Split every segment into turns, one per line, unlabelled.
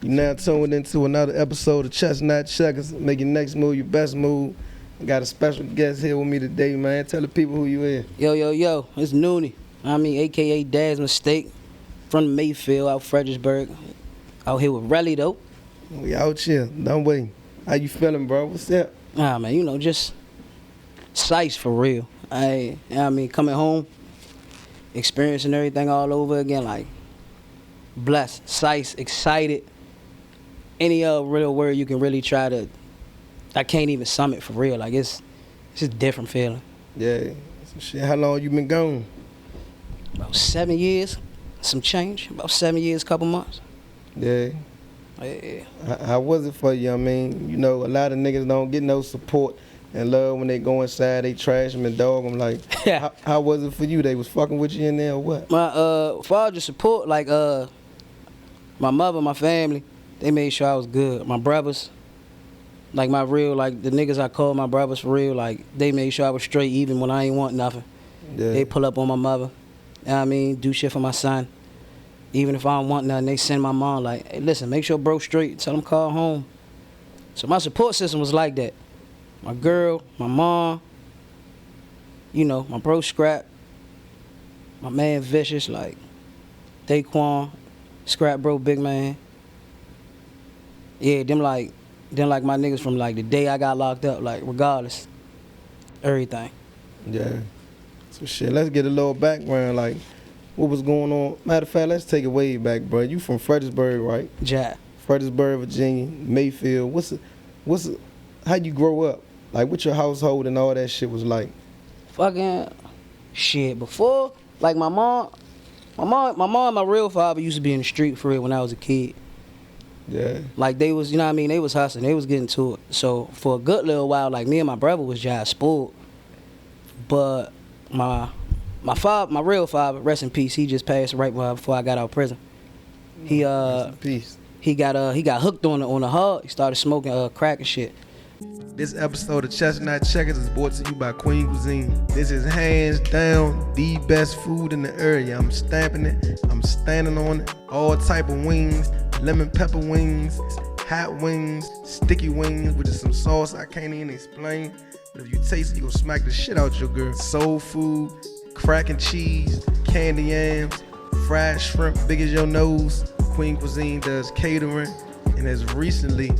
You now tuned into another episode of Chestnut Checkers. Make your next move your best move. I got a special guest here with me today, man. Tell the people who you is.
Yo, it's Nooney. AKA Dad's Mistake. From the Mayfield out Fredericksburg. Out here with Relly, though.
We out here. Don't wait. How you feeling, bro? What's up?
Man, just sice for real. Coming home, experiencing everything all over again, like blessed, sice, excited. Any real word you can really try to, I can't even sum it for real. Like it's a different feeling.
Yeah. Some shit. How long you been gone?
About 7 years, some change. About 7 years, couple months.
Yeah.
Yeah.
How was it for you? I mean, you know, a lot of niggas don't get no support and love when they go inside. They trash them and dog them. Like, how was it for you? They was fucking with you in there or what?
My father support, like my mother, my family, they made sure I was good. My brothers, like my real, like the niggas I call my brothers for real, like they made sure I was straight even when I ain't want nothing.
Yeah.
They pull up on my mother, do shit for my son. Even if I don't want nothing, they send my mom like, hey, listen, make sure bro straight, tell him call home. So my support system was like that. My girl, my mom, my bro Scrap, my man Vicious, like Daquan, Scrap bro, big man. Yeah, them like my niggas from like the day I got locked up, like regardless, everything.
Yeah. So shit, let's get a little background, like what was going on. Matter of fact, let's take it way back, bro. You from Fredericksburg, right?
Yeah.
Fredericksburg, Virginia, Mayfield. How you grow up? Like what your household and all that shit was like?
Fucking shit. Before, like my mom and my real father used to be in the street for real when I was a kid.
Yeah.
Like they was, they was hustling, they was getting to it. So for a good little while, like me and my brother was just spoiled. But my real father, rest in peace, he just passed right before I got out of prison. He
rest in peace.
He got hooked on the hard. He started smoking crack and shit.
This episode of Chestnut Checkers is brought to you by Queen Cuisine. This is hands down the best food in the area. I'm stamping it. I'm standing on it. All type of wings, lemon pepper wings, hot wings, sticky wings with just some sauce I can't even explain. But if you taste it, you gonna smack the shit out your girl. Soul food, crack and cheese, candy yams, fried shrimp big as your nose. Queen Cuisine does catering and has recently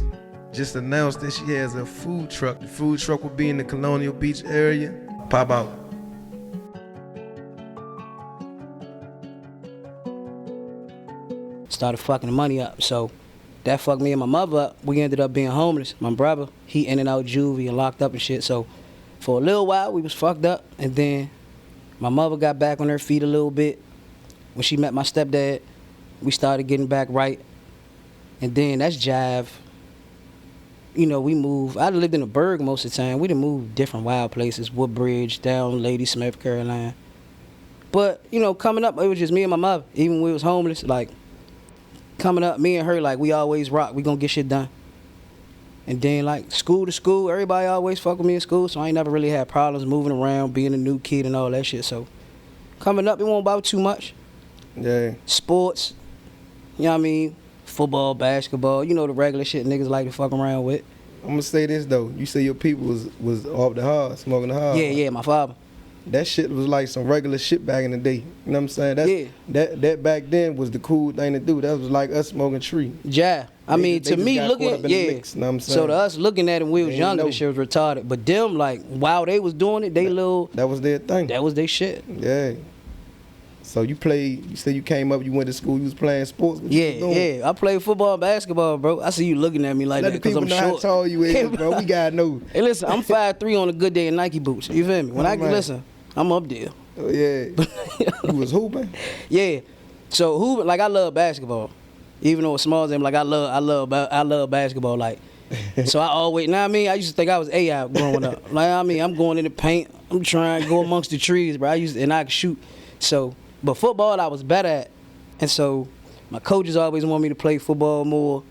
just announced that she has a food truck. The food truck will be in the Colonial Beach area. Pop out.
Started fucking the money up. So that fucked me and my mother up. We ended up being homeless. My brother, he in and out juvie and locked up and shit. So for a little while, we was fucked up. And then my mother got back on her feet a little bit. When she met my stepdad, we started getting back right. And then that's jive. We moved. I lived in the Burg most of the time. We done moved different wild places. Woodbridge, down Ladysmith, Carolina. But, coming up, it was just me and my mother. Even when we was homeless, like, coming up, me and her, like, we always rock. We gonna get shit done. And then, like, school to school, everybody always fuck with me in school, so I ain't never really had problems moving around, being a new kid and all that shit. So, coming up, it won't bother too much.
Yeah.
Sports, football, basketball, the regular shit niggas like to fuck around with.
I'm gonna say this though. You say your people was off the hard, smoking the hard.
Yeah, my father.
That shit was like some regular shit back in the day. You know what I'm saying? That back then was the cool thing to do. That was like us smoking tree.
Yeah. To me looking,
mix, you know what I'm saying?
So to us looking at it when we was younger, this shit was retarded. But them, like, while they was doing it, that was their thing. That was their shit.
Yeah. So you said you came up, you went to school, you was playing sports?
Yeah. I played football and basketball, bro. I see you looking at me like that because I'm short.
Let the people know how tall you is, bro. We gotta know.
Hey, listen, I'm 5'3" on a good day in Nike boots. You feel me? When listen, I'm up there.
Oh, yeah. You was hooping?
Yeah. So hooping, like I love basketball, even though it's small as them. Like I love basketball. Like, so I always, I used to think I was AI growing up. Like I'm going in the paint, I'm trying to go amongst the trees, bro. And I could shoot. So, but football I was better at, and so my coaches always want me to play football more.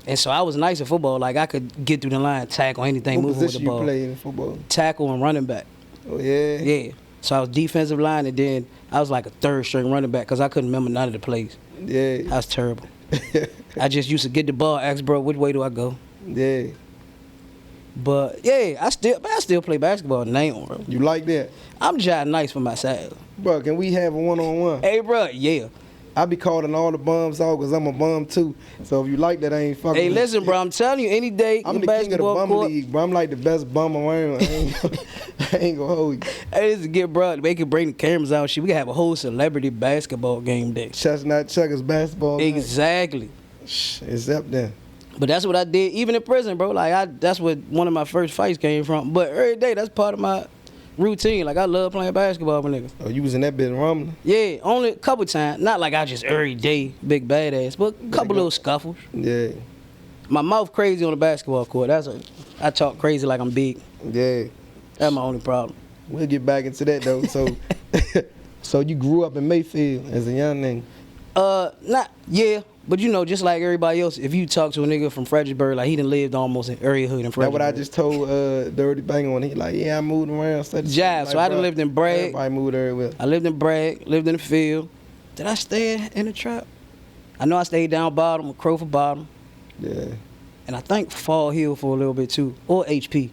And so I was nice at football. Like I could get through the line, tackle anything, moving with the ball.
What position you play in football?
Tackle and running back.
Oh yeah.
Yeah. So I was defensive line, and then I was like a third string running back because I couldn't remember none of the plays.
Yeah.
I was terrible. I just used to get the ball, ask bro, which way do I go?
Yeah.
But yeah, I still play basketball now, bro.
You like that?
I'm just nice for my side.
Bro, can we have a one-on-one?
Hey, bro, yeah.
I be calling all the bums out because I'm a bum too. So if you like that, I ain't fucking.
Hey, listen, bro, I'm telling you, any day
I'm
in
the king of the bum
court,
league, bro. I'm like the best bum around. I ain't gonna hold you.
Hey, this is get bro. They can bring the cameras out. Shit, we can have a whole celebrity basketball game day.
Chestnut checkers basketball.
Exactly.
It's up there.
But that's what I did, even in prison, bro. Like that's what one of my first fights came from. But every day, that's part of my routine. Like I love playing basketball with niggas.
Oh, you was in that bit rumbling?
Yeah, only a couple times. Not like I just every day big badass, but a couple little scuffles.
Yeah.
My mouth crazy on the basketball court. I talk crazy like I'm big.
Yeah.
That's my only problem.
We'll get back into that though. So, so you grew up in Mayfield as a young nigga?
But you know, just like everybody else, if you talk to a nigga from Fredericksburg, like he done lived almost in area hood in Fredericksburg.
That's what I just told Dirty Bang on. He like, yeah, I moved around.
Jive. So I done lived in Bragg.
Everybody moved everywhere.
I lived in Bragg, lived in the field. Did I stay in the trap? I know I stayed down bottom, Crowford bottom.
Yeah.
And I think Fall Hill for a little bit too, or HP.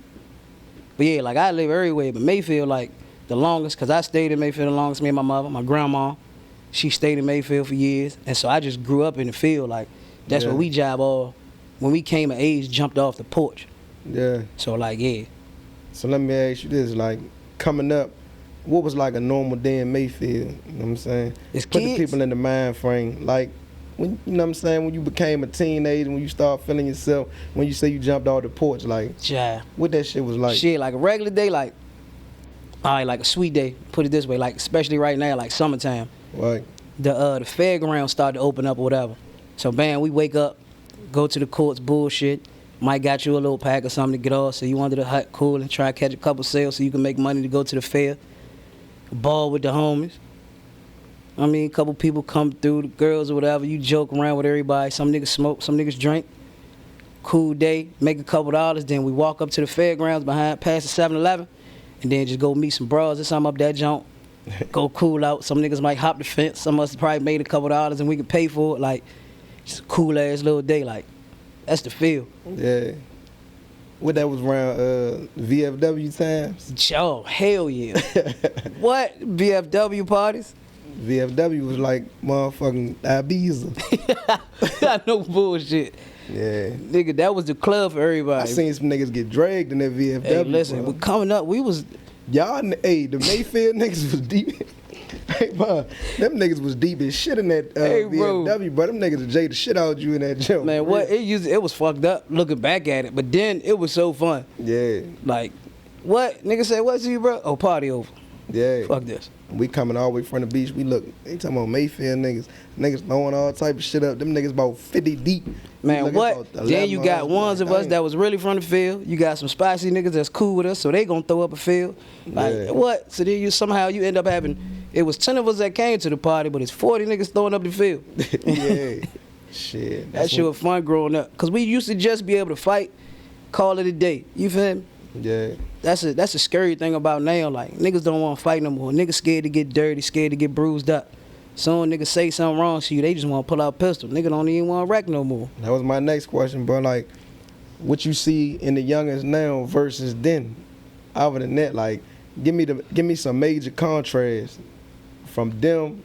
But yeah, like I live everywhere, but Mayfield like the longest, because I stayed in Mayfield the longest, me and my mother, my grandma. She stayed in Mayfield for years, and so I just grew up in the field. Like, that's what we job all. When we came of age, jumped off the porch.
Yeah.
So, like, yeah.
So let me ask you this, like, coming up, what was like a normal day in Mayfield? You know what I'm saying? Put the people in the mind frame. Like, when you know what I'm saying, when you became a teenager, when you start feeling yourself, when you say you jumped off the porch, like, what that shit was like?
Shit, like a regular day, like, all right, like a sweet day, put it this way, like, especially right now, like summertime.
Right.
The fairgrounds started to open up or whatever. So, bam, we wake up, go to the courts, bullshit. Might got you a little pack or something to get off, so you wanted to hut cool and try to catch a couple sales so you can make money to go to the fair. Ball with the homies. I mean, a couple people come through, the girls or whatever, you joke around with everybody. Some niggas smoke, some niggas drink. Cool day, make a couple dollars, then we walk up to the fairgrounds past the 7-Eleven, and then just go meet some bros or something up that junk. Go cool out. Some niggas might hop the fence. Some of us probably made a couple dollars and we could pay for it. Like, just a cool ass little day. Like, that's the feel.
Yeah. What that was around VFW times?
Oh, hell yeah. What? VFW parties?
VFW was like motherfucking Ibiza.
I know bullshit.
Yeah.
Nigga, that was the club for everybody.
I seen some niggas get dragged in that VFW.
Hey, listen, we coming up, we was...
Y'all, hey, the Mayfield niggas was deep. Hey, bro, them niggas was deep as shit in that VFW, bro. Them niggas Jay the shit out you in that jump.
Man, what? It was fucked up looking back at it, but then it was so fun.
Yeah.
Like, what? Nigga said, what to you, bro? Oh, party over.
Yeah.
Fuck this.
We coming all the way from the beach. We look, they talking about Mayfield niggas. Niggas throwing all type of shit up. Them niggas about 50 deep.
Man, what? Then you got ones of us that was really from the field. You got some spicy niggas that's cool with us, so they gonna throw up a field. Like, what? So then you end up having, it was 10 of us that came to the party, but it's 40 niggas throwing up the field.
Yeah. Shit.
That shit was fun growing up. Because we used to just be able to fight, call it a day. You feel me?
Yeah.
That's a scary thing about now. Like, niggas don't want to fight no more. Niggas scared to get dirty, scared to get bruised up. Soon niggas say something wrong to you, they just want to pull out a pistol. Nigga don't even want to wreck no more.
That was my next question, bro. Like, what you see in the youngest now versus then? Other than that, like, give me some major contrast from them,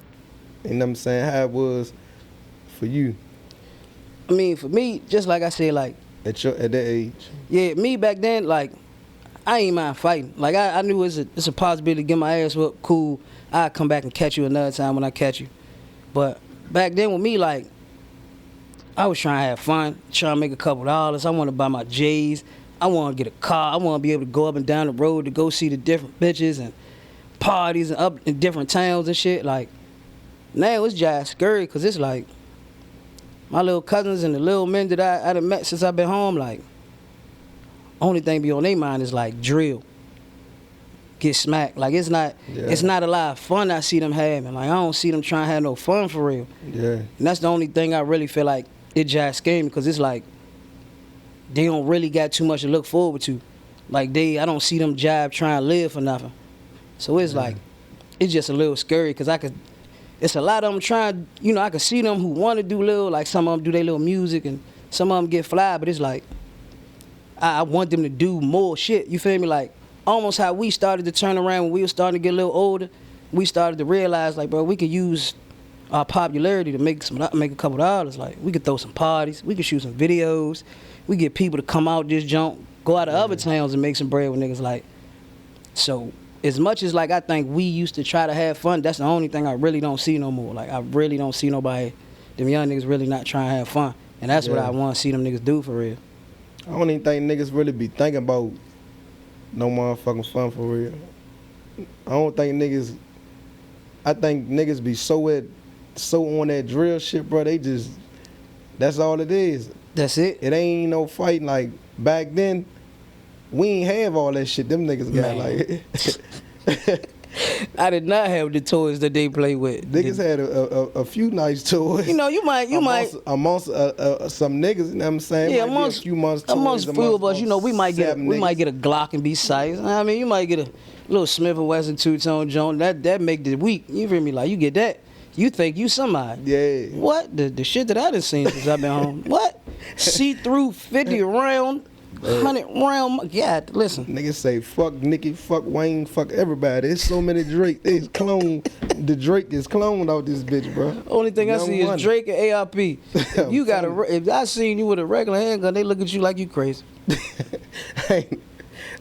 you know what I'm saying, how it was for you.
I mean, for me, just like I said, like,
at that age.
Yeah, me back then, like, I ain't mind fighting. Like, I knew it's a possibility to get my ass whooped, cool. I'll come back and catch you another time when I catch you. But back then with me, like, I was trying to have fun, trying to make a couple dollars. I want to buy my J's. I want to get a car. I want to be able to go up and down the road to go see the different bitches and parties and up in different towns and shit. Like, Now it's just scary because it's like my little cousins and the little men that I done met since I've been home, like, only thing be on their mind is like drill. Get smacked. Like it's not a lot of fun I see them having. Like I don't see them trying to have no fun for real.
Yeah.
And that's the only thing I really feel like it just scared me because it's like they don't really got too much to look forward to. Like I don't see them jive trying to live for nothing. So it's like, it's just a little scary because it's a lot of them trying, I can see them who want to do little, like some of them do their little music and some of them get fly, but it's like, I want them to do more shit, you feel me? Like, almost how we started to turn around when we were starting to get a little older, we started to realize, like, bro, we could use our popularity to make a couple dollars. Like, we could throw some parties, we could shoot some videos, we get people to come out this junk, go out of other towns and make some bread with niggas. Like, so as much as like I think we used to try to have fun, that's the only thing I really don't see no more. Like I really don't see nobody, them young niggas really not trying to have fun. And that's what I want to see them niggas do for real.
I don't even think niggas really be thinking about no motherfucking fun for real. I think niggas be so on that drill shit, bro. That's all it is.
That's it.
It ain't no fighting. Like back then, we ain't have all that shit them niggas got. Like
I did not have the toys that they play with.
Niggas had a few nice toys.
You might
amongst some niggas. You know what I'm saying?
Yeah, amongst
a few months.
Amongst a few of us, we might get a Glock and be size. I mean, you might get a little Smith & Wesson two-tone joint. That make the week. You feel me? Like you get that. You think you somebody.
Yeah.
What? The shit that I done seen since I've been home. What? See-through 50 round. 100 round. Yeah, listen.
Niggas say fuck Nicki, fuck Wayne, fuck everybody. There's so many Drake. It's clone. The Drake is cloned out this bitch, bro.
Only thing I see is Drake and ARP. If I seen you with a regular handgun, they look at you like you crazy.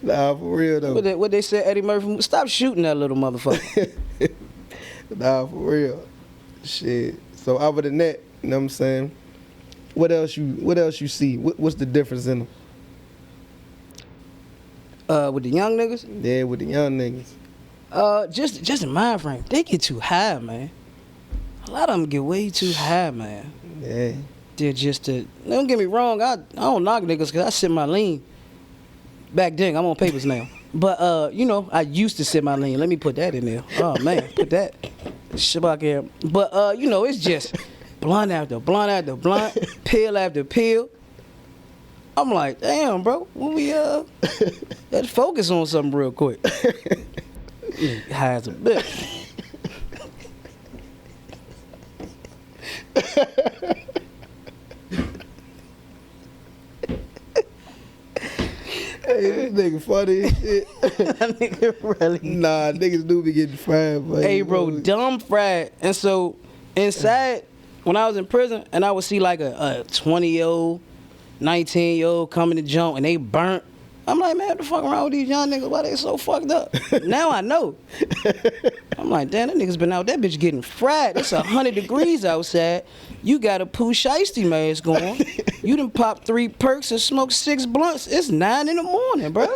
Nah, for real though.
What they said, Eddie Murphy? Stop shooting that little motherfucker.
Nah, for real. Shit. So other than that, you know what I'm saying? What else you see? What's the difference in them?
With the young niggas?
Yeah, with the young niggas.
Just in mind frame, they get too high, man. A lot of them get way too high, man.
Yeah.
They're don't get me wrong, I don't knock niggas because I sit my lean. Back then, I'm on papers now. But, I used to sit my lean. Let me put that in there. Oh, man, put that. Shabak here. But, it's just blunt after blunt after blunt, pill after pill. I'm like, damn, bro, let's focus on something real quick. High as a bitch.
Hey, this nigga funny as shit.
That nigga really.
Nah, niggas do be getting fried, but
hey, bro, dumb fried. And so, inside, when I was in prison, and I would see like a 20-year-old, 19-year-old coming to jump, and they burnt. I'm like, man, what the fuck wrong with these young niggas? Why they so fucked up? Now I know. I'm like, damn, that niggas been out that bitch getting fried. It's 100 degrees outside. You got a Pooh Shiesty mask on. You done popped 3 perks and smoked 6 blunts. It's 9 in the morning, bro.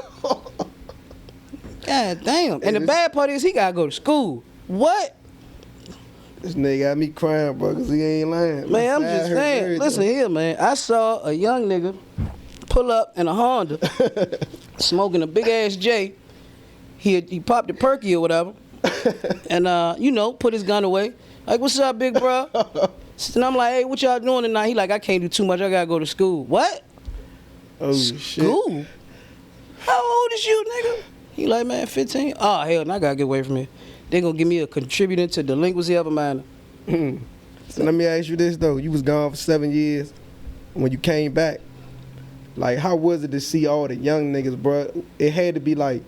God damn. And the bad part is he gotta go to school. What?
This nigga got me crying, bro, because he ain't lying.
Man, I'm just saying. Listen here, man. I saw a young nigga pull up in a Honda, smoking a big ass J. He popped a perky or whatever, and put his gun away. Like, what's up, big bro? And I'm like, hey, what y'all doing tonight? He like, I can't do too much. I gotta go to school. What?
Oh
school?
Shit.
How old is you, nigga? He like, man, 15. Oh hell, no, I gotta get away from here. They gonna give me a contributing to delinquency of a minor.
So let me ask you this though: you was gone for 7 years. When you came back, like, how was it to see all the young niggas, bro? It had to be like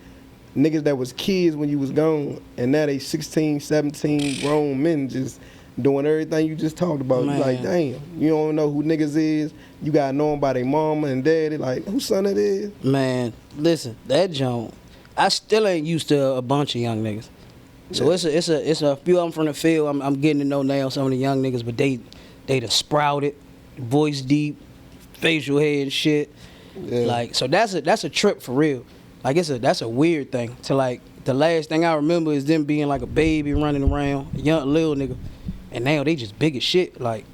niggas that was kids when you was gone, and now they 16, 17 grown men just doing everything you just talked about. You like, damn, you don't know who niggas is. You gotta know them by their mama and daddy. Like, whose son it is?
Man, listen, that junk, I still ain't used to a bunch of young niggas. So it's a few of them from the field I'm getting to know now, some of the young niggas, but they done sprouted, voice deep, facial hair and shit. Yeah. Like, so that's a trip for real. Like, that's a weird thing. To like, the last thing I remember is them being like a baby running around, a young little nigga, and now they just big as shit. Like,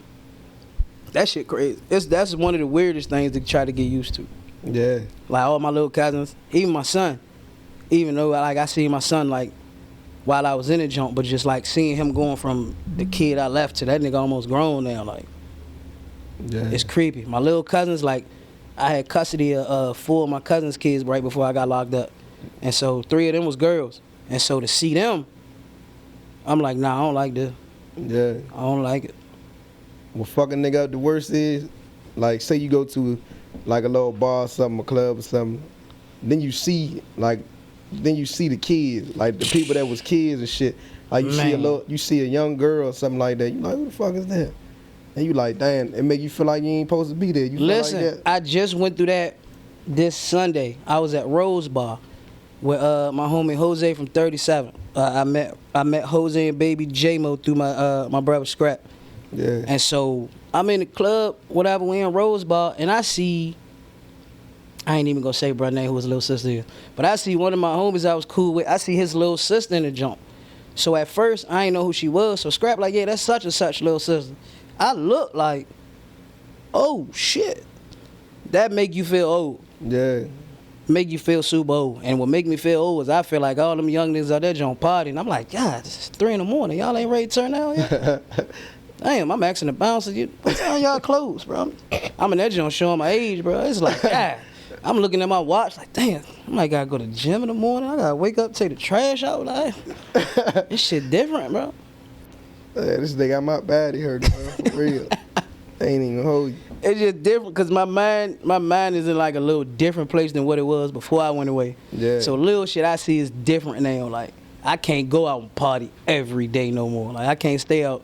that shit crazy. That's one of the weirdest things to try to get used to.
Yeah.
Like, all my little cousins, even my son, even though, like, I see my son, like, while I was in the jump, but just, like, seeing him going from the kid I left to that nigga almost grown now, like,
Yeah.
it's creepy. My little cousins, like, I had custody of 4 of my cousins' kids right before I got locked up. And so 3 of them was girls. And so to see them, I'm like, nah, I don't like this.
Yeah.
I don't like it.
Well, fucking nigga, the worst is, like, say you go to, like, a little bar or something, a club or something, then you see the kids, like, the people that was kids and shit. Like, you see a young girl or something like that. You like, who the fuck is that? And you like, damn, it make you feel like you ain't supposed to be there. You feel
Listen,
like that?
I just went through that this Sunday. I was at Rose Bar with my homie Jose from 37. I met Jose and baby J-Mo through my brother Scrap.
Yeah.
And so I'm in the club, whatever, we in Rose Bar, and I see, I ain't even gonna say brother name who his little sister is, but I see one of my homies I was cool with, I see his little sister in the jump. So at first, I ain't know who she was, so Scrap like, yeah, that's such and such little sister. I look like, oh shit. That make you feel old.
Yeah.
Make you feel super old. And what make me feel old is I feel like all them young niggas out there jump party, and I'm like, God, it's 3 in the morning. Y'all ain't ready to turn out yet? Damn, I'm asking the bouncer, what time y'all close, bro? I'm in that joint showing my age, bro. It's like, God. I'm looking at my watch like, damn, I might gotta go to the gym in the morning. I gotta wake up, take the trash out. Like, this shit different, bro.
Yeah, this nigga got my body hurt, bro, for real. Ain't even gonna hold you.
It's just different because my mind is in like a little different place than what it was before I went away.
Yeah.
So little shit I see is different now. Like, I can't go out and party every day no more. Like, I can't stay out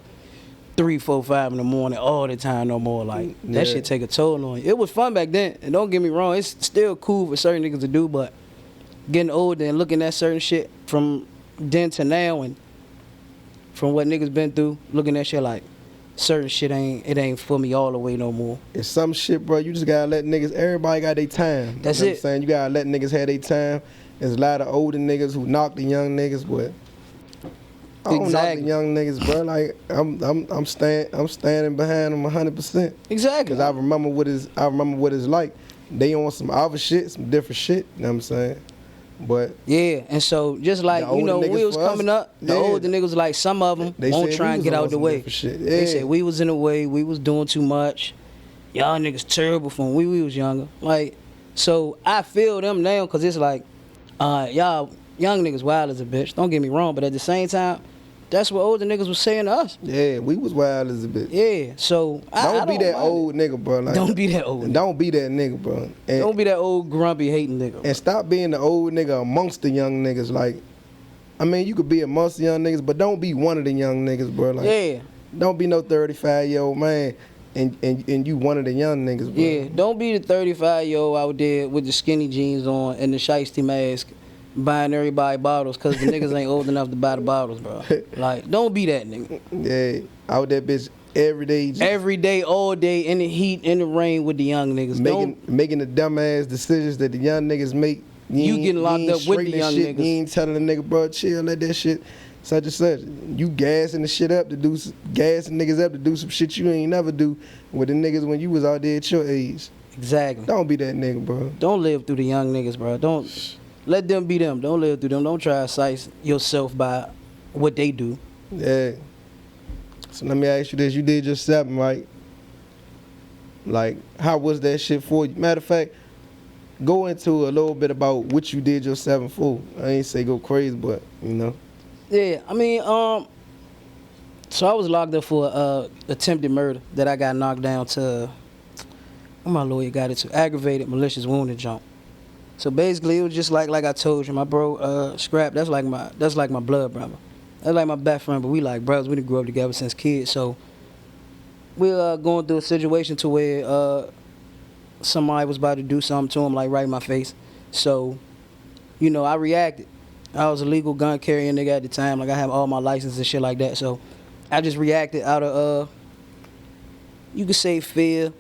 3, 4, 5 in the morning all the time no more. Like, that shit take a toll on you. It was fun back then, and don't get me wrong, it's still cool for certain niggas to do, but getting older and looking at certain shit from then to now and from what niggas been through, looking at shit like, certain shit ain't for me all the way no more.
It's some shit, bro, you just gotta let niggas, everybody got their time.
That's
you know
it.
What I'm saying? You gotta let niggas have their time. There's a lot of older niggas who knock the young niggas, but I don't knock the young niggas, bro. Like, I'm standing behind them 100%.
Exactly.
Cause I remember what it's like. They on some other shit, some different shit. You know what I'm saying? But
yeah, and so just like, you know, when we was coming up, the older niggas, like, some of them won't try and get out the way.
Yeah.
They said we was in the way, we was doing too much. Y'all niggas terrible from when we was younger. Like, so I feel them now, cause it's like, y'all young niggas wild as a bitch. Don't get me wrong, but at the same time, that's what older niggas was saying to us.
Yeah, we was wild as a bitch.
Yeah, so
don't be that old nigga, bro. Like,
don't be that old nigga.
Don't be that nigga, bro. And,
don't be that old grumpy hating nigga. Bro.
And stop being the old nigga amongst the young niggas. Like, I mean, you could be amongst the young niggas, but don't be one of the young niggas, bro. Like,
yeah.
Don't be no 35-year-old man and you one of the young niggas, bro.
Yeah, don't be the 35-year-old out there with the skinny jeans on and the shiesty mask, buying everybody bottles because the niggas ain't old enough to buy the bottles, bro. Like, don't be that nigga.
Yeah, out that bitch every day.
Every day, all day, in the heat, in the rain with the young niggas.
Making the dumbass decisions that the young niggas make.
You getting locked up with the young
shit.
niggas.
You ain't telling the nigga, bro, chill, let that shit, such and such. You gassing the shit up gassing niggas up to do some shit you ain't never do with the niggas when you was out there at your age.
Exactly.
Don't be that nigga, bro.
Don't live through the young niggas, bro. Don't. Let them be them. Don't live through them. Don't try to size yourself by what they do.
Yeah. So let me ask you this. You did your 7, right? Like, how was that shit for you? Matter of fact, go into a little bit about what you did your 7 for. I ain't say go crazy, but, you know.
Yeah, I mean, so I was locked up for attempted murder that I got knocked down to, what my lawyer got it to, aggravated malicious wounded jump. So basically, it was just like I told you, my bro Scrap. That's like my blood brother. That's like my best friend. But we like brothers. We done grew up together since kids. So we're going through a situation to where somebody was about to do something to him, like right in my face. So, you know, I reacted. I was a legal gun carrying nigga at the time. Like, I have all my licenses and shit like that. So I just reacted out of you could say fear.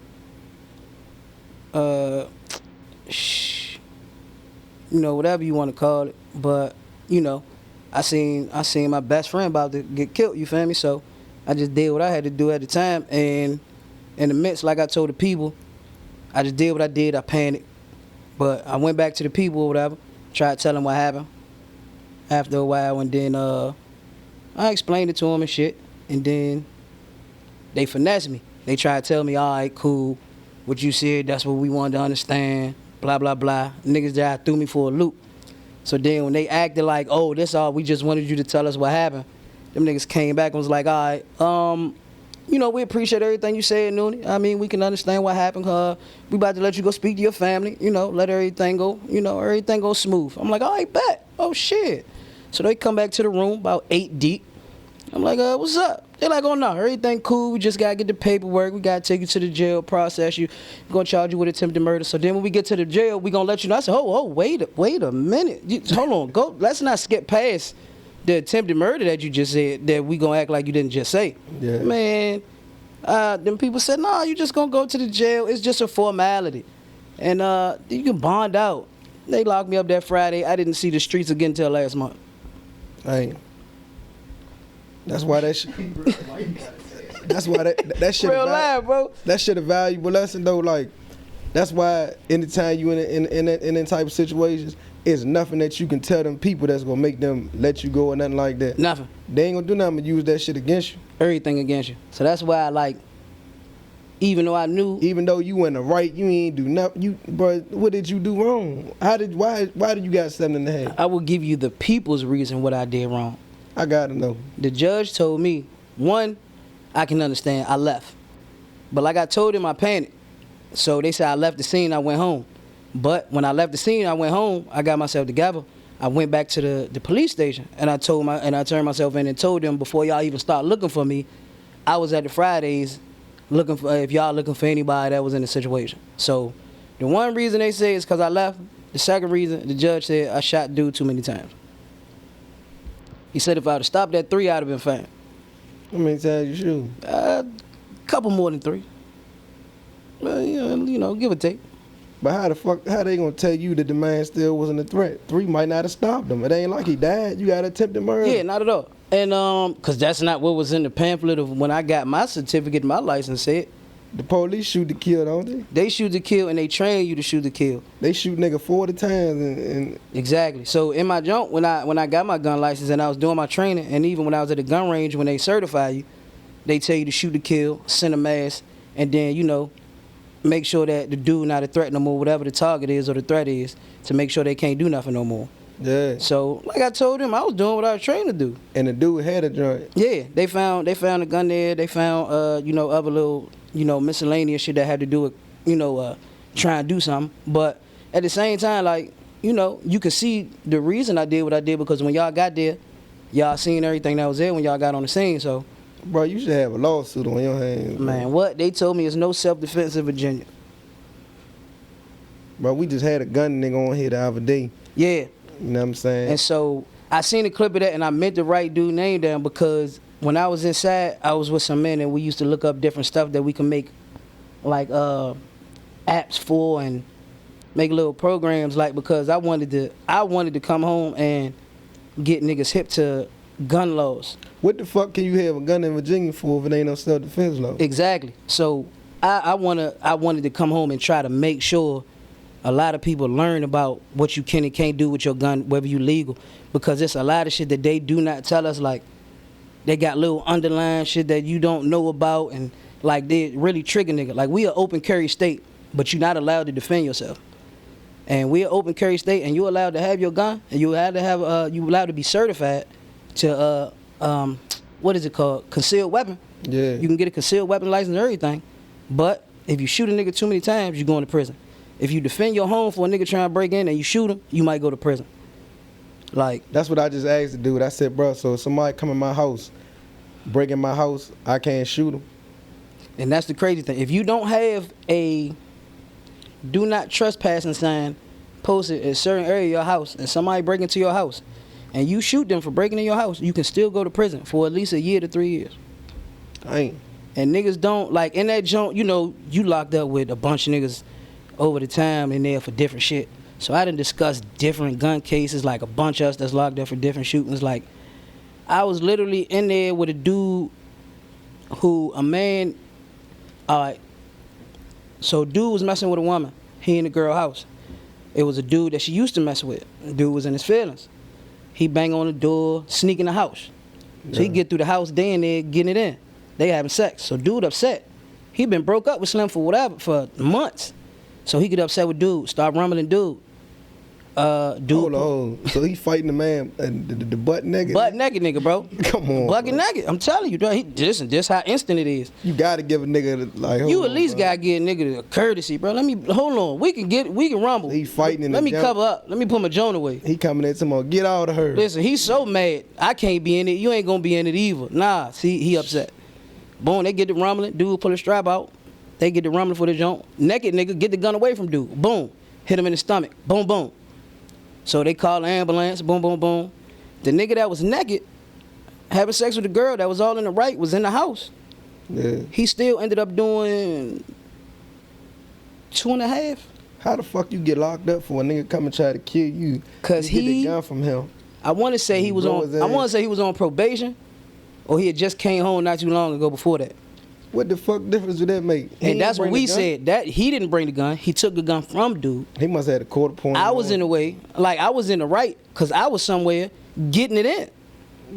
You know, whatever you want to call it, but you know, I seen my best friend about to get killed. You feel me? So I just did what I had to do at the time, and in the midst, like I told the people, I just did what I did. I panicked, but I went back to the people or whatever, tried to tell them what happened. After a while, and then I explained it to them and shit, and then they finessed me. They tried to tell me, all right, cool, what you said, that's what we wanted to understand, blah, blah, blah. Niggas that threw me for a loop. So then when they acted like, oh, this all, we just wanted you to tell us what happened, them niggas came back and was like, all right, you know, we appreciate everything you said, Nooney. I mean, we can understand what happened. We about to let you go speak to your family, you know, let everything go, you know, everything go smooth. I'm like, all right, bet. Oh, shit. So they come back to the room about 8 deep. I'm like, what's up? They're like, oh, no, everything cool. We just got to get the paperwork. We got to take you to the jail, process you. We're going to charge you with attempted murder. So then when we get to the jail, we going to let you know. I said, wait a minute. Hold on. Go. Let's not skip past the attempted murder that you just said that we going to act like you didn't just say.
Yeah.
Man, them people said, no, you just going to go to the jail. It's just a formality. And you can bond out. They locked me up that Friday. I didn't see the streets again until last month.
Ain't. That's why that shit. That's why that shit.
Real life, bro.
That shit a valuable lesson though. Like, that's why anytime you in that type of situations, it's nothing that you can tell them people that's gonna make them let you go or nothing like that.
Nothing.
They ain't gonna do nothing but use that shit against you.
Everything against you. So that's why I like. Even though I knew.
Even though you in the right, you ain't do nothing. Bro, what did you do wrong? Why did you got something in the head?
I will give you the people's reason what I did wrong.
I gotta know.
The judge told me, one, I can understand, I left. But like I told him, I panicked. So they said I left the scene, I went home. But when I left the scene, I went home, I got myself together. I went back to the police station and I turned myself in and told them before y'all even start looking for me, I was at the Fridays looking for, if y'all looking for anybody that was in the situation. So the one reason they say is because I left. The second reason, the judge said I shot dude too many times. He said if I would have stopped at 3, I'd have been fine.
How many times you shoot?
Couple more than 3. You know, give or take.
But how they gonna tell you that the man still wasn't a threat? 3 might not have stopped him. It ain't like he died. You got attempted murder.
Yeah, not at all. And cause that's not what was in the pamphlet of when I got my certificate, my license said.
The police shoot to kill, don't they?
They shoot to kill and they train you to shoot to kill.
They shoot nigga 40 times and
Exactly. So in my jump, when I got my gun license and I was doing my training, and even when I was at the gun range, when they certify you, they tell you to shoot to kill, send a mask, and then, you know, make sure that the dude not a threat no more, whatever the target is or the threat is, to make sure they can't do nothing no more.
yeah.
So like I told them, I was doing what I was trained to do.
And the dude had a joint.
Yeah, they found a gun there. They found you know, other little, you know, miscellaneous shit that had to do with, you know, trying to do something. But at the same time, like, you know, you could see the reason I did what I did because when y'all got there, y'all seen everything that was there when y'all got on the scene. So,
Bro, you should have a lawsuit on your hands.
man, what they told me is no self-defense in Virginia.
Bro, we just had a gun nigga on here the other day.
Yeah.
You know what I'm saying?
And so I seen a clip of that and I meant to write dude's name down because when I was inside, I was with some men and we used to look up different stuff that we can make like apps for and make little programs like because I wanted to come home and get niggas hip to gun laws.
What the fuck can you have a gun in Virginia for if it ain't no self-defense law?
Exactly. So I wanted to come home and try to make sure a lot of people learn about what you can and can't do with your gun, whether you legal, because it's a lot of shit that they do not tell us. Like they got little underlying shit that you don't know about, and like they really trigger nigga. Like we an open carry state, but you're not allowed to defend yourself. And we're an open carry state, and you're allowed to have your gun, and you allowed to have you allowed to be certified to what is it called? Concealed weapon.
Yeah.
You can get a concealed weapon license and everything, but if you shoot a nigga too many times, you're going to prison. If you defend your home for a nigga trying to break in and you shoot him, you might go to prison. Like
That's what I just asked the dude. I said, bro, so if somebody come in my house, break in my house, I can't shoot him.
And that's the crazy thing. If you don't have a do not trespassing sign posted in a certain area of your house and somebody break into your house and you shoot them for breaking in your house, you can still go to prison for at least a year to 3 years.
Dang.
And niggas don't, like in that joint, you know, you locked up with a bunch of niggas over the time in there for different shit. So I done discussed different gun cases, like a bunch of us that's locked up for different shootings. Like I was literally in there with a dude who a man, all right, so dude was messing with a woman. He in the girl house. It was a dude that she used to mess with. Dude was in his feelings. He bang on the door, sneak in the house. So he get through the house, they in there getting it in. They having sex. So dude upset. He been broke up with Slim for months. So he get upset with dude, start rumbling dude. Dude.
Hold on. So he fighting the man, the butt naked?
Butt naked nigga, bro.
Come on.
Bucket naked. I'm telling you, bro. This how instant it is.
You gotta give a nigga like.
You at least gotta give a nigga a courtesy, bro. Hold on. We can rumble.
He fighting in
Let
the
me
jump.
cover up. Let me put my joint away.
He coming in tomorrow. Get out of her.
Listen, he's so mad. I can't be in it. You ain't gonna be in it either. Nah, see, he upset. Boom, they get the rumbling. Dude pull the strap out. They get the rumbling for the joint. Naked nigga, get the gun away from dude. Boom, hit him in the stomach. Boom, boom. So they call the ambulance. Boom, boom, boom. The nigga that was naked, having sex with the girl that was all in the right, was in the house.
Yeah.
He still ended up doing 2.5.
How the fuck you get locked up for a nigga come and try to kill you?
'Cause
you get
he-
the gun from him.
I want to say he was
Blow
on.
his
I
ass.
want to say he was on probation, or he had just came home not too long ago before that.
What the fuck difference would that make? He
And
ain't
that's what
bring
we
the gun?
said. That he didn't bring the gun. He took the gun from dude.
He must have had a quarter point.
I was in the way, like I was in the right, cause I was somewhere getting it in.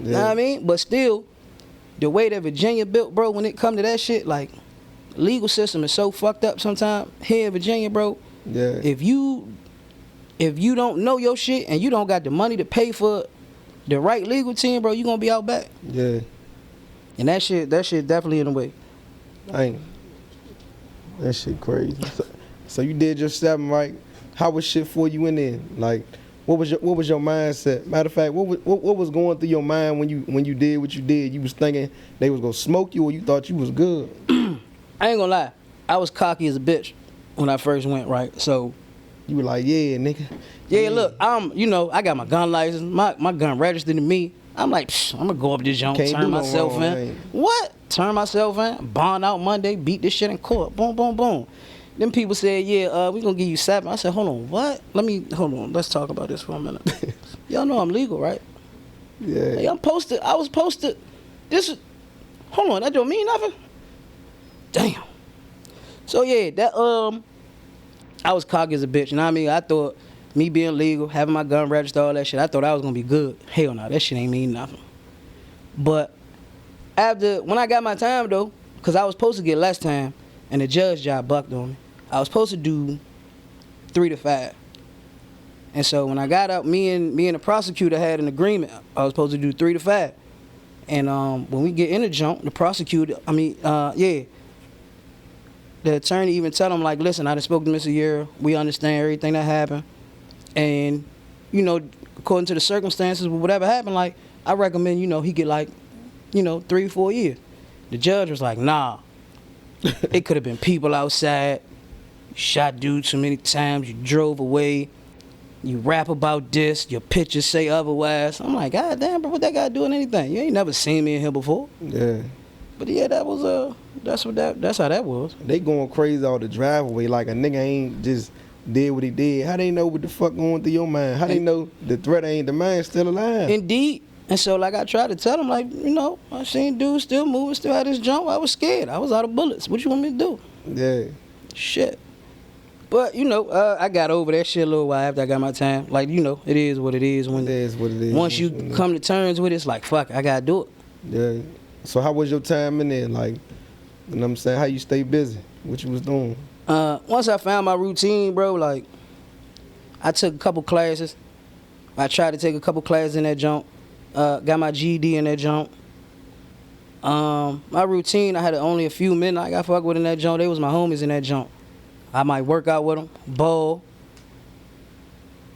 You know what I mean? But still, the way that Virginia built, bro, when it come to that shit, like, legal system is so fucked up sometimes. Here in Virginia, bro,
Yeah.
if you don't know your shit and you don't got the money to pay for the right legal team, bro, you gonna be out back.
Yeah.
And that shit definitely in the way.
That shit crazy. So you did your 7, right? How was shit for you in there? Like, what was your mindset? Matter of fact, what was going through your mind when you did what you did? You was thinking they was gonna smoke you, or you thought you was good?
I ain't gonna lie, I was cocky as a bitch when I first went, right? So
You were like, yeah, nigga.
yeah, look, I got my gun license, my gun registered to me. I'm like, I'm gonna go up this jump,
Can't do
turn
no
myself
wrong,
in.
man.
What? Turn myself in, bond out Monday, beat this shit in court. Boom, boom, boom. Them people said, yeah, we gonna give you 7. I said, hold on, what? Hold on, let's talk about this for a minute. Y'all know I'm legal, right?
Yeah.
Hey, I was posted. Hold on, that don't mean nothing? Damn. So yeah, that I was cocky as a bitch, you know what I mean? I thought me being legal, having my gun registered, all that shit, I thought I was gonna be good. Hell no, that shit ain't mean nothing. But when I got my time though, cause I was supposed to get less time, and the judge job bucked on me. I was supposed to do 3 to 5. And so when I got up, me and the prosecutor had an agreement. I was supposed to do 3 to 5. And when we get in the jump, the prosecutor, the attorney even tell him, like, listen, I done spoke to Mr. Yera. We understand everything that happened. And, according to the circumstances, whatever happened, like, I recommend, he get, like, 3 or 4 years. The judge was like, nah. It could have been people outside. You shot dude so many times. You drove away. You rap about this. Your pictures say otherwise. I'm like, God damn, bro, what that guy doing anything? You ain't never seen me in here before.
Yeah.
But yeah, that's how that was.
They going crazy out the driveway like a nigga ain't just did what he did. How they know what the fuck going through your mind? How they know the threat ain't the man still alive?
Indeed. And so, like, I tried to tell him, like, I seen dudes still moving, still had this jump. I was scared. I was out of bullets. What you want me to do?
Yeah.
Shit. But, I got over that shit a little while after I got my time. Like, it is what it is.
It is what it is.
Once you come to terms with it, it's like, fuck, I got to do it.
Yeah. So how was your time in there? Like, you know what I'm saying? How you stay busy? What you was doing?
Once I found my routine, bro, like, I took a couple classes. I tried to take a couple classes in that jump. Got my GED in that jump. My routine, I had only a few men I got fuck with in that jump. They was my homies in that jump. I might work out with them, bowl,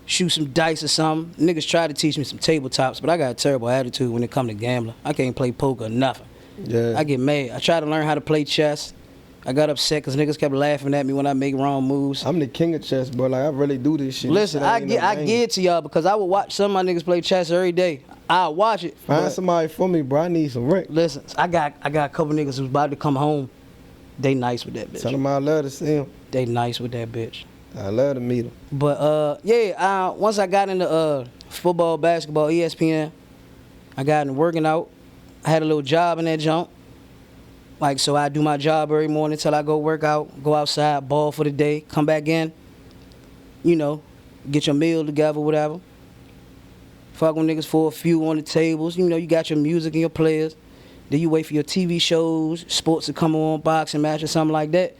shoot some dice or something. Niggas tried to teach me some tabletops, but I got a terrible attitude when it come to gambling. I can't play poker or nothing.
Yeah.
I get mad. I tried to learn how to play chess. I got upset because niggas kept laughing at me when I make wrong moves.
I'm the king of chess, bro. Like, I really do this shit.
Listen,
This
I
shit ain't no game.
get it to y'all because I would watch some of my niggas play chess every day. I watch it.
Find
but
somebody for me, bro. I need some rent.
listen, I got a couple niggas who's about to come home. They nice with that bitch.
Tell them I love to see him.
They nice with that bitch.
I love to meet him.
But once I got into football, basketball, ESPN, I got into working out. I had a little job in that jump. Like, so I do my job every morning till I go work out, go outside, ball for the day, come back in, you know, get your meal together, whatever. Fuck with niggas for a few on the tables. You know, you got your music and your players. Then you wait for your TV shows, sports to come on, boxing match or something like that.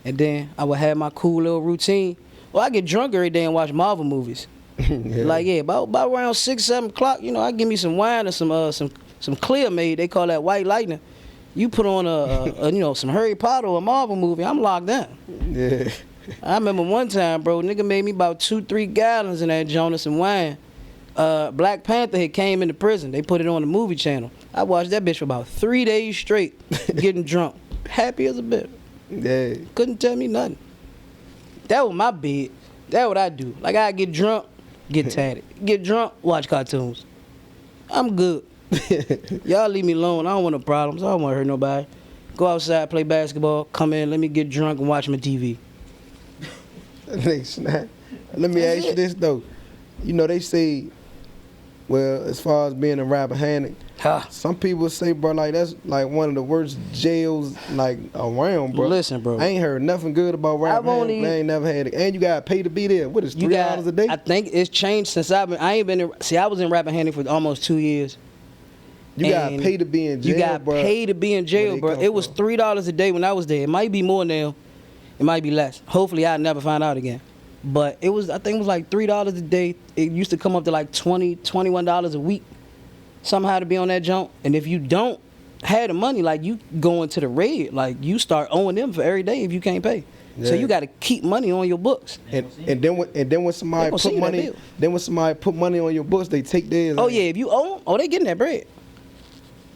And then I would have my cool little routine. Well, I get drunk every day and watch Marvel movies.
Yeah.
Like, yeah, about around 6, 7 o'clock, you know, I give me some wine or some Clear Made. They call that White Lightning. You put on a you know, some Harry Potter or a Marvel movie, I'm locked in.
Yeah.
I remember one time, bro, nigga made me about 2-3 gallons in that Jonas and wine. Black Panther had came into prison. They put it on the movie channel. I watched that bitch for about 3 days straight, getting drunk. Happy as a bitch.
Yeah.
Couldn't tell me nothing. That was my bed. That what I do. Like, I get drunk, get tatted. Get drunk, watch cartoons. I'm good. Y'all leave me alone. I don't want no problems. I don't want to hurt nobody. Go outside, play basketball, come in, let me get drunk and watch my TV.
Let me ask you this, though. You know, they say, well, as far as being a Rappahannock, some people say, bro, like, that's like one of the worst jails, like, around, bro.
Listen, bro.
I ain't heard nothing good about Rappahannock. I ain't never had it. And you got to pay to be there. What is $3 a day?
I think it's changed since I was in Rappahannock for almost 2 years.
You got to pay to be in jail,
You got
bro.
pay to be in jail, bro. It was $3 a day when I was there. It might be more now. It might be less. Hopefully, I'll never find out again. But I think it was like $3 a day. It used to come up to like $20, $21 a week somehow to be on that jump. And if you don't have the money, like, you go into the red, like, you start owing them for every day if you can't pay. Yeah. So you got to keep money on your books.
And then when somebody put money on your books, they take theirs.
Oh yeah, if you owe them, they getting that bread.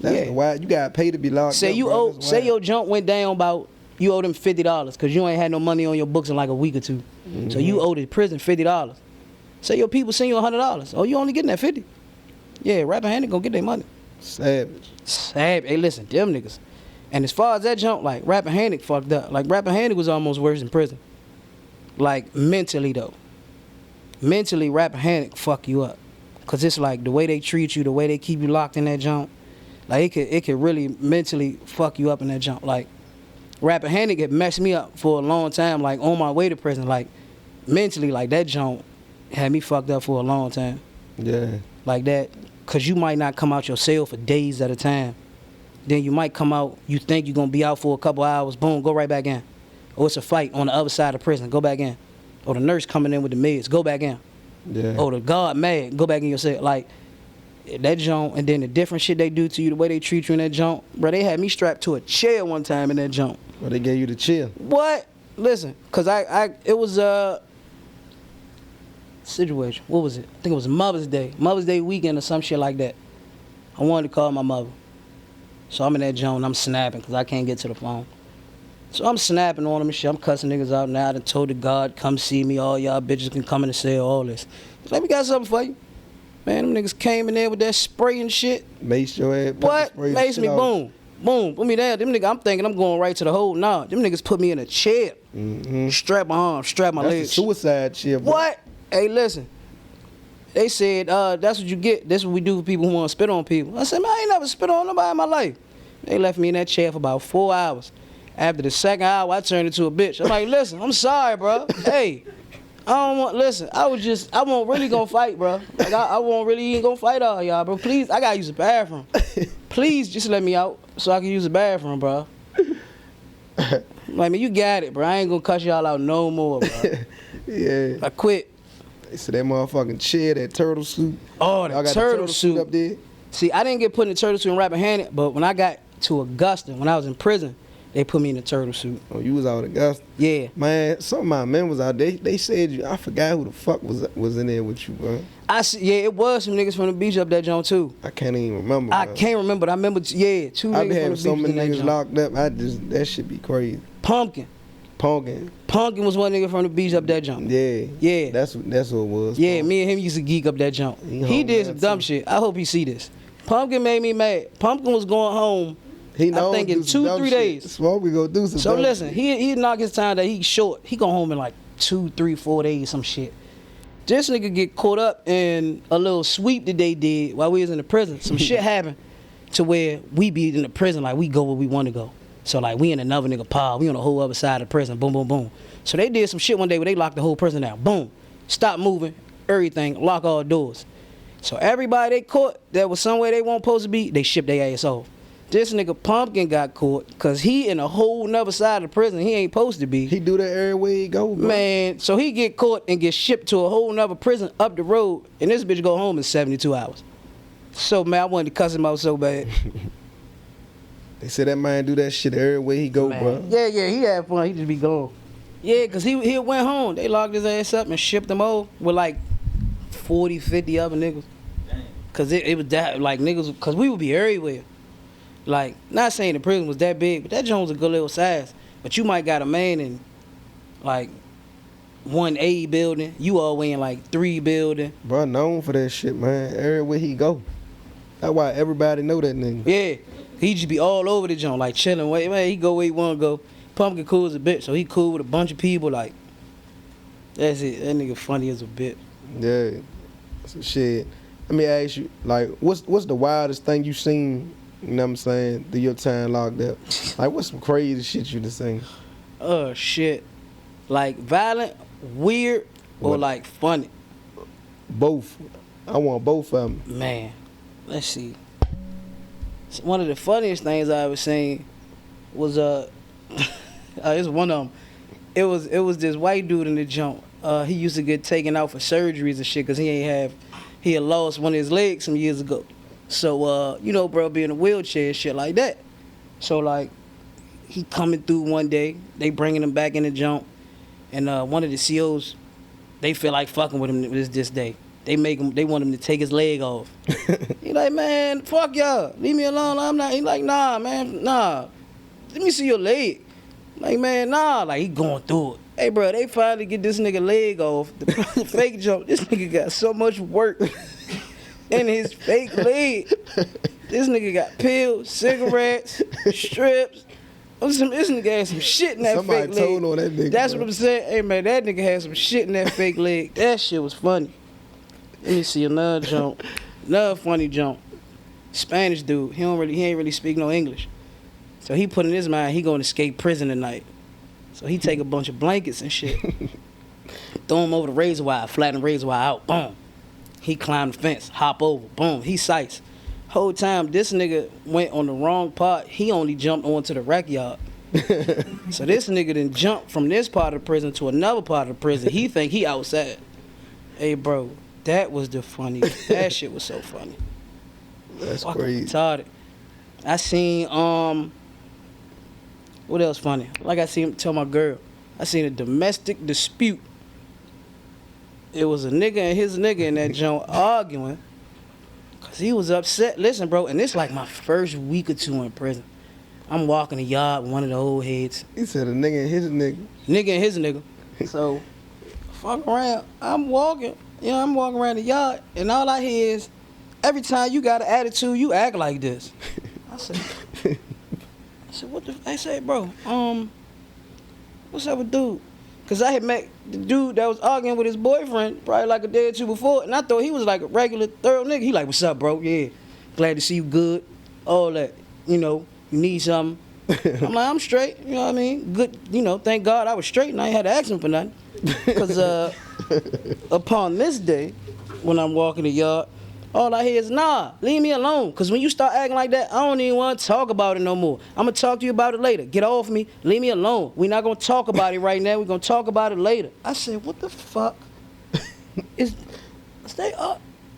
That's why you got to pay to be locked up.
Say your jump went down about, you owe them $50 because you ain't had no money on your books in like a week or two. Mm-hmm. So you owe the prison $50. Say your people send you $100. Oh, you only getting that 50. Yeah, Rappahannock gonna get their money.
Savage.
Hey, listen, them niggas. And as far as that jump, like, Rappahannock fucked up. Like, Rappahannock was almost worse than prison. Like, mentally though. Mentally, Rappahannock fuck you up. Cause it's like the way they treat you, the way they keep you locked in that jump. Like, it could really mentally fuck you up in that jump. Like, Rappahannock had messed me up for a long time, like, on my way to prison. Like, mentally, like, that jump had me fucked up for a long time.
Yeah.
Like that, because you might not come out your cell for days at a time. Then you might come out, you think you're going to be out for a couple hours, boom, go right back in. Or it's a fight on the other side of prison, go back in. Or the nurse coming in with the meds, go back in.
Yeah.
Or the guard mad, go back in your cell. Like, that jump, and then the different shit they do to you, the way they treat you in that jump. Bro, they had me strapped to a chair one time in that jump.
Well, they gave you the chill.
What? Listen, because it was a situation. What was it? I think it was Mother's Day weekend or some shit like that. I wanted to call my mother. So I'm in that jump and I'm snapping because I can't get to the phone. So I'm snapping on them and shit. I'm cussing niggas out now. I done told the guard, come see me. All y'all bitches can come in the cell, all this. Let me got something for you. Man, them niggas came in there with that spray and shit.
Mace your head.
What? Mace me, boom. Boom, put me down. Them niggas, I'm thinking I'm going right to the hole. Nah, them niggas put me in a chair.
Mm-hmm.
Strap my arms, strap my legs.
That's a suicide chair, bro.
What? Hey, listen. They said, that's what you get. That's what we do for people who want to spit on people. I said, man, I ain't never spit on nobody in my life. They left me in that chair for about 4 hours. After the second hour, I turned into a bitch. I'm like, listen, I'm sorry, bro. Hey, I won't really gonna fight, bro. Like, I won't really ain't gonna fight all y'all, bro. Please, I gotta use the bathroom. Please, just let me out so I can use the bathroom, bro. Like, man, you got it, bro. I ain't gonna cuss y'all out no more, bro.
Yeah.
I quit.
They said that motherfucking chair, that turtle suit.
Oh, the turtle suit
up there.
See, I didn't get put in the turtle suit in Rappahannock, but when I got to Augusta, when I was in prison, they put me in the turtle suit.
Oh, you was out in Augusta?
Yeah.
Man, some of my men was out there. They said I forgot who the fuck was in there with you, bro.
Yeah, it was some niggas from the beach up that joint too.
I can't even remember.
I can't remember. I remember, yeah, 2 niggas
I be
from
having
the
so
beach
many niggas
joint.
locked up. That shit be crazy.
Pumpkin was one nigga from the beach up that jump.
Yeah. That's what it was.
Yeah, me and him used to geek up that jump. He did some dumb shit. I hope he see this. Pumpkin made me mad. Pumpkin was going home. I think in 2-3 days.
Smoke, we go do some.
So listen, he knock his time that he's short. He go home in like 2, 3, 4 days, some shit. This nigga get caught up in a little sweep that they did while we was in the prison. Some shit happened to where we be in the prison like we go where we want to go. So like we in another nigga pod, we on the whole other side of the prison, boom, boom, boom. So they did some shit one day where they locked the whole prison down, boom, stop moving, everything, lock all doors. So everybody they caught that was somewhere they weren't supposed to be, they shipped their ass off. This nigga Pumpkin got caught because he in a whole nother side of the prison he ain't supposed to be.
He do that everywhere he go, bro.
Man, so he get caught and get shipped to a whole nother prison up the road, and this bitch go home in 72 hours. So, man, I wanted to cuss him out so bad.
They said that man do that shit everywhere he go,
Man.
bro.
Yeah, he had fun. He just be gone. Yeah, because he went home. They locked his ass up and shipped him over with like 40, 50 other niggas. Because it was that, like, niggas, because we would be everywhere. Like, not saying the prison was that big, but that joint was a good little size. But you might got a man in, like, 1A building. You all way in, like, 3 building.
Bro, known for that shit, man. Everywhere he go. That's why everybody know that nigga.
Yeah. He just be all over the joint, like, chilling. Wait, man, he go where he want to go. Pumpkin cool as a bitch, so he cool with a bunch of people, like, that's it. That nigga funny as a bitch.
Yeah. So shit. Let me ask you, like, what's the wildest thing you seen, you know what I'm saying, through your time locked up? Like, what's some crazy shit you done seen?
Shit. Like, violent, weird, or,
What?
like, funny?
Both. I want both of them.
Man, let's see. One of the funniest things I ever seen was, it's one of them. It was this white dude in the jump. He used to get taken out for surgeries and shit because he had lost one of his legs some years ago. So, you know, bro, be in a wheelchair and shit like that. So, like, he coming through one day. They bringing him back in the jump. And one of the COs, they feel like fucking with him this day. They want him to take his leg off. He like, man, fuck y'all. Leave me alone. I'm not. He like, nah, man, nah. Let me see your leg. Like, man, nah. Like, he going through it. Hey, bro, they finally get this nigga leg off. The fake jump. This nigga got so much work in his fake leg. This nigga got pills, cigarettes, strips. This nigga had some shit in that
Somebody
fake leg.
told on that nigga.
That's
bro.
what I'm saying. Hey, man, that nigga had some shit in that fake leg. That shit was funny. Let me see another jump. Another funny jump. Spanish dude. He ain't really speak no English. So he put in his mind he gonna escape prison tonight. So he take a bunch of blankets and shit. Throw him over the razor wire, flatten the razor wire out. Boom. He climbed the fence, hop over. Boom. He sights. Whole time this nigga went on the wrong part. He only jumped onto the rec yard. So this nigga done jumped from this part of the prison to another part of the prison. He think he outside. Hey, bro. That was the funniest. That shit was so funny.
That's
Fucking
crazy.
retarded. I seen what else funny? Like I seen tell my girl. I seen a domestic dispute. It was a nigga and his nigga in that joint arguing. Cause he was upset. Listen, bro, and this like my first week or two in prison. I'm walking the yard with one of the old heads.
He said a nigga and his nigga.
Nigga and his nigga. So fuck around. I'm walking around the yard, and all I hear is, every time you got an attitude, you act like this. I said, what the? I said, bro, what's up with dude? Cause I had met the dude that was arguing with his boyfriend probably like a day or two before, and I thought he was like a regular thorough nigga. He like, what's up, bro? Yeah, glad to see you good. All that, you know, you need something. I'm like, I'm straight. You know what I mean? Good. You know, thank God I was straight, and I ain't had to ask him for nothing. Cause upon this day, when I'm walking the yard, all I hear is, nah, leave me alone. Because when you start acting like that, I don't even want to talk about it no more. I'm going to talk to you about it later. Get off me. Leave me alone. We're not going to talk about it right now. We're going to talk about it later. I said, what the fuck?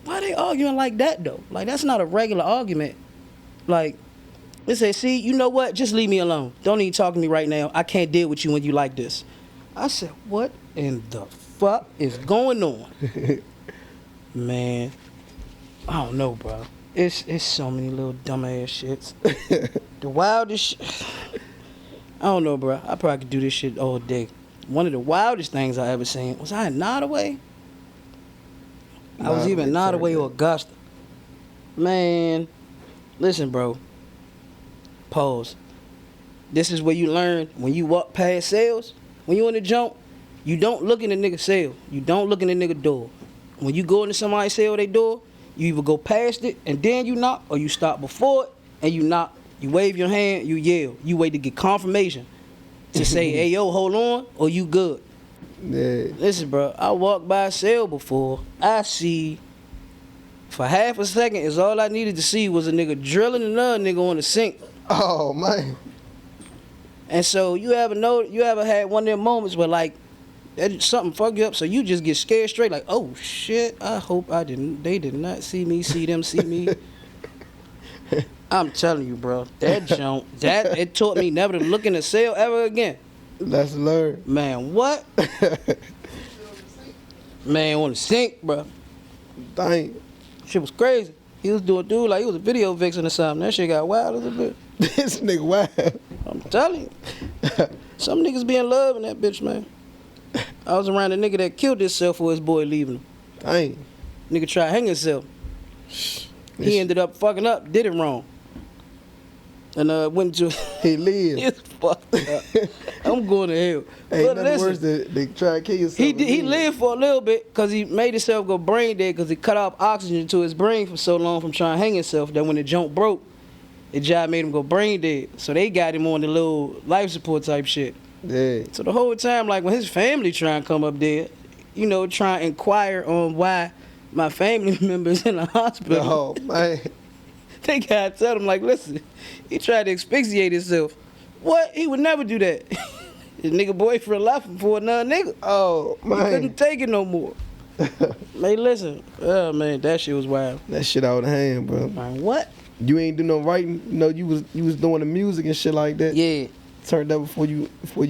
Why they arguing like that, though? Like, that's not a regular argument. Like, they say, see, you know what? Just leave me alone. Don't even talk to me right now. I can't deal with you when you like this. I said, what in the fuck is going on? Man, I don't know, bro. It's so many little dumbass shits. The wildest shit. I don't know, bro. I probably could do this shit all day. One of the wildest things I ever seen was I in Nottaway. I was even Nottaway or Augusta. Man, listen, bro. Pause. This is where you learn when you walk past sales. When you in the jump, you don't look in the nigga cell. You don't look in the nigga door. When you go into somebody's cell, they door, you either go past it and then you knock, or you stop before it and you knock You wave your hand, you yell. You wait to get confirmation to say, hey, yo, hold on, or you good.
Yeah.
Listen, bro, I walked by a cell before. I see, for half a second, is all I needed to see was a nigga drilling another nigga on the sink.
Oh, man.
And so you ever had one of them moments where like something fuck you up, so you just get scared straight, like, oh shit, I hope they did not see them see me. I'm telling you, bro, it taught me never to look in the cell ever again.
That's learned.
Man, what? Man, on the sink, bro.
Dang.
Shit was crazy. He was doing dude like he was a video vixen or something. That shit got wild a little bit.
This nigga wild.
I'm telling you. Some niggas be in love in that bitch, man. I was around a nigga that killed himself for his boy leaving him.
Dang.
Nigga tried to hang himself. He ended up fucking up, did it wrong. And went to
He lived.
It's fucked up. I'm going to hell.
Ain't
But
nothing worse
listen,
than they try to kill yourself.
he lived for a little bit because he made himself go brain dead because he cut off oxygen to his brain for so long from trying to hang himself that when the joint broke, the job made him go brain dead. So they got him on the little life support type shit.
Yeah.
So the whole time, like when his family trying to come up there, you know, trying to inquire on why my family members in the hospital.
Oh, man.
They gotta tell him, like, listen, he tried to asphyxiate himself. What? He would never do that. His nigga boyfriend left him for another nigga.
Oh,
He
man.
couldn't take it no more. Man, listen. Oh, man, that shit was wild.
That shit out of hand, bro.
Man, what?
You ain't do no writing. You know, you was doing the music and shit like that.
Yeah.
Turned out before you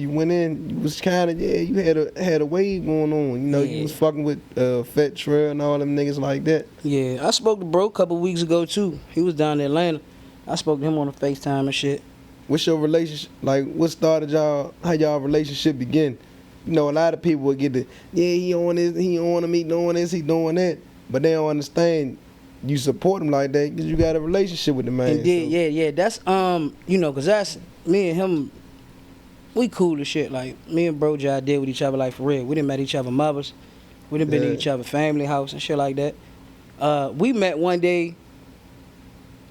went in, you was kind of, you had a wave going on. You know,
Yeah.
you was fucking with Fat Trel and all them niggas like that.
Yeah, I spoke to bro a couple weeks ago, too. He was down in Atlanta. I spoke to him on the FaceTime and shit.
What's your relationship, like, what started how y'all relationship begin? You know, a lot of people would get the, he on this, he on him, he doing this, he doing that. But they don't understand you support him like that because you got a relationship with the man.
Indeed,
so.
yeah. That's, you know, because that's, me and him, we cool as shit. Like, me and bro Jai did with each other, like, for real. We done met each other mothers. We done been to each other family house and shit like that. We met one day.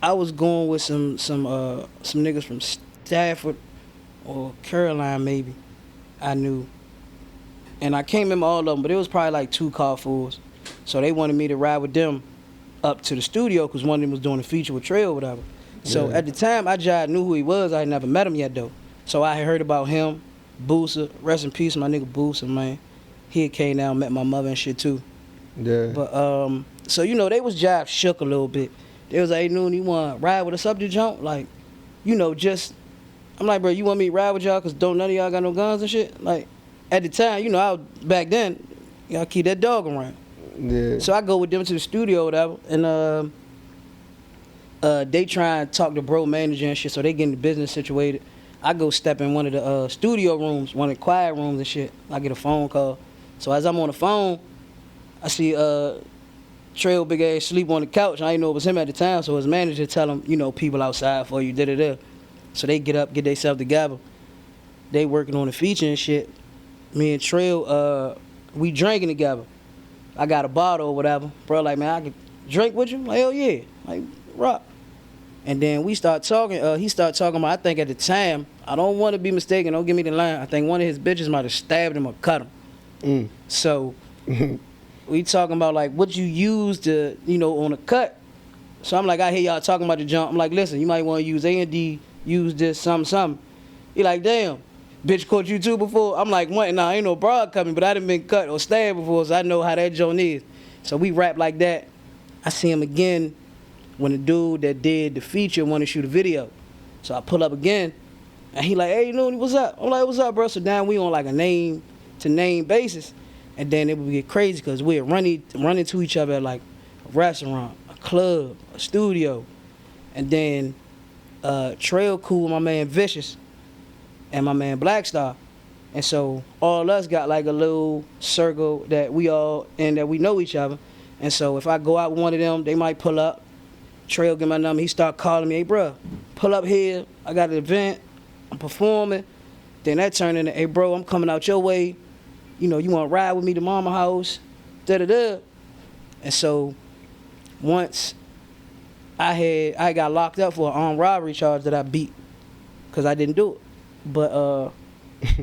I was going with some niggas from Stafford or Caroline, maybe. I knew. And I can't remember all of them, but it was probably like 2 car fools. So they wanted me to ride with them up to the studio because one of them was doing a feature with Trel or whatever. So at the time, I just knew who he was. I had never met him yet, though. So I had heard about him, Boosa. Rest in peace, my nigga Boosa, man. He had came down, met my mother and shit, too.
Yeah.
But, so, you know, they was jive shook a little bit. They was like, hey, Nooney, you want to ride with us up the jump? Like, you know, just, I'm like, bro, you want me to ride with y'all because don't none of y'all got no guns and shit? Like, at the time, you know, back then, y'all keep that dog around.
Yeah.
So I go with them to the studio or whatever, and they try and talk to bro manager and shit, so they getting the business situated. I go step in one of the studio rooms, one of the quiet rooms and shit. I get a phone call. So as I'm on the phone, I see Trel big ass sleep on the couch. I didn't know it was him at the time, so his manager tell him, you know, people outside for you, da-da-da. So they get up, get themselves together. They working on the feature and shit. Me and Trel, we drinking together. I got a bottle or whatever. Bro, like, man, I could drink with you? Like, hell yeah. Like, rock. And then we start talking. He started talking about, I think at the time, I don't want to be mistaken, don't give me the line. I think one of his bitches might have stabbed him or cut him. So we talking about, like, what you use to, you know, on a cut. So I'm like, I hear y'all talking about the jump. I'm like, listen, you might want to use A&D, use this, something. He like, damn, bitch caught you too before? I'm like, what? Nah, ain't no broad coming, but I done been cut or stabbed before, so I know how that joint is. So we rap like that. I see him again when the dude that did the feature wanted to shoot a video. So I pull up again, and he like, hey, Nooney, what's up? I'm like, what's up, bro? So now we on like a name-to-name basis, and then it would get crazy because we'd run into each other at like a restaurant, a club, a studio, and then Trel cool with my man Vicious and my man Blackstar. And so all of us got like a little circle that we all in, that we know each other. And so if I go out with one of them, they might pull up. Trel get my number, he start calling me, hey, bro, pull up here. I got an event, I'm performing. Then that turned into, hey, bro, I'm coming out your way. You know, you want to ride with me to mama house, da-da-da. And so once I got locked up for an armed robbery charge that I beat because I didn't do it. But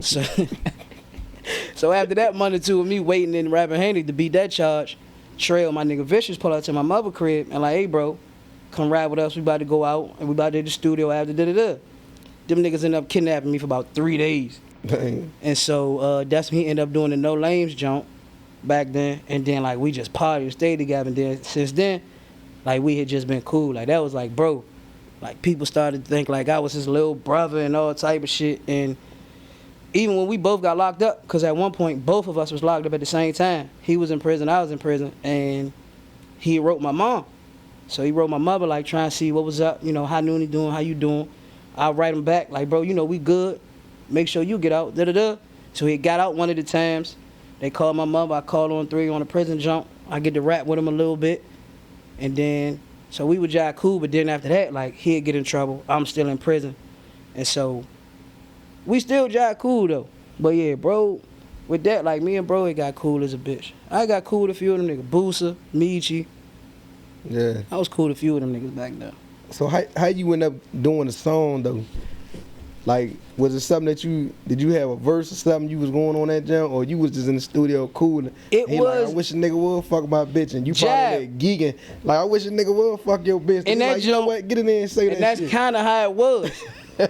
so so after that month or two of me waiting in Rappahannock to beat that charge, Trel, my nigga Vicious, pull up to my mother crib and like, hey bro, come ride with us. We about to go out and we about to hit the studio after da-da-da. Them niggas ended up kidnapping me for about 3 days.
Dang.
And so that's when he ended up doing the No Lames jump back then. And then like we just partied and stayed together. And then since then, like we had just been cool. Like that was like, bro, like people started to think like I was his little brother and all type of shit. And even when we both got locked up, because at one point both of us was locked up at the same time. He was in prison, I was in prison, and he wrote my mom. So he wrote my mother like trying to see what was up, you know, how Nooney doing, how you doing. I'll write him back like, bro, you know, we good. Make sure you get out, da-da-da. So he got out one of the times. They called my mother, I called on 3 on a prison jump. I get to rap with him a little bit. And then, so we were just cool, but then after that, like, he'd get in trouble. I'm still in prison. And so, we still jive cool, though. But yeah, bro, with that, like, me and bro, it got cool as a bitch. I got cool with a few of them niggas. Boosa, Michi.
Yeah.
I was cool with a few of them niggas back then.
So how you end up doing the song though? Like, was it something that did you have a verse or something you was going on that jam, or you was just in the studio cool?
It was.
Like, I wish a nigga would fuck my bitch, and you probably like geeking. Like, I wish a nigga would fuck your bitch.
And that
like, you know what? Get in there and say that.
And that's kind of how it was.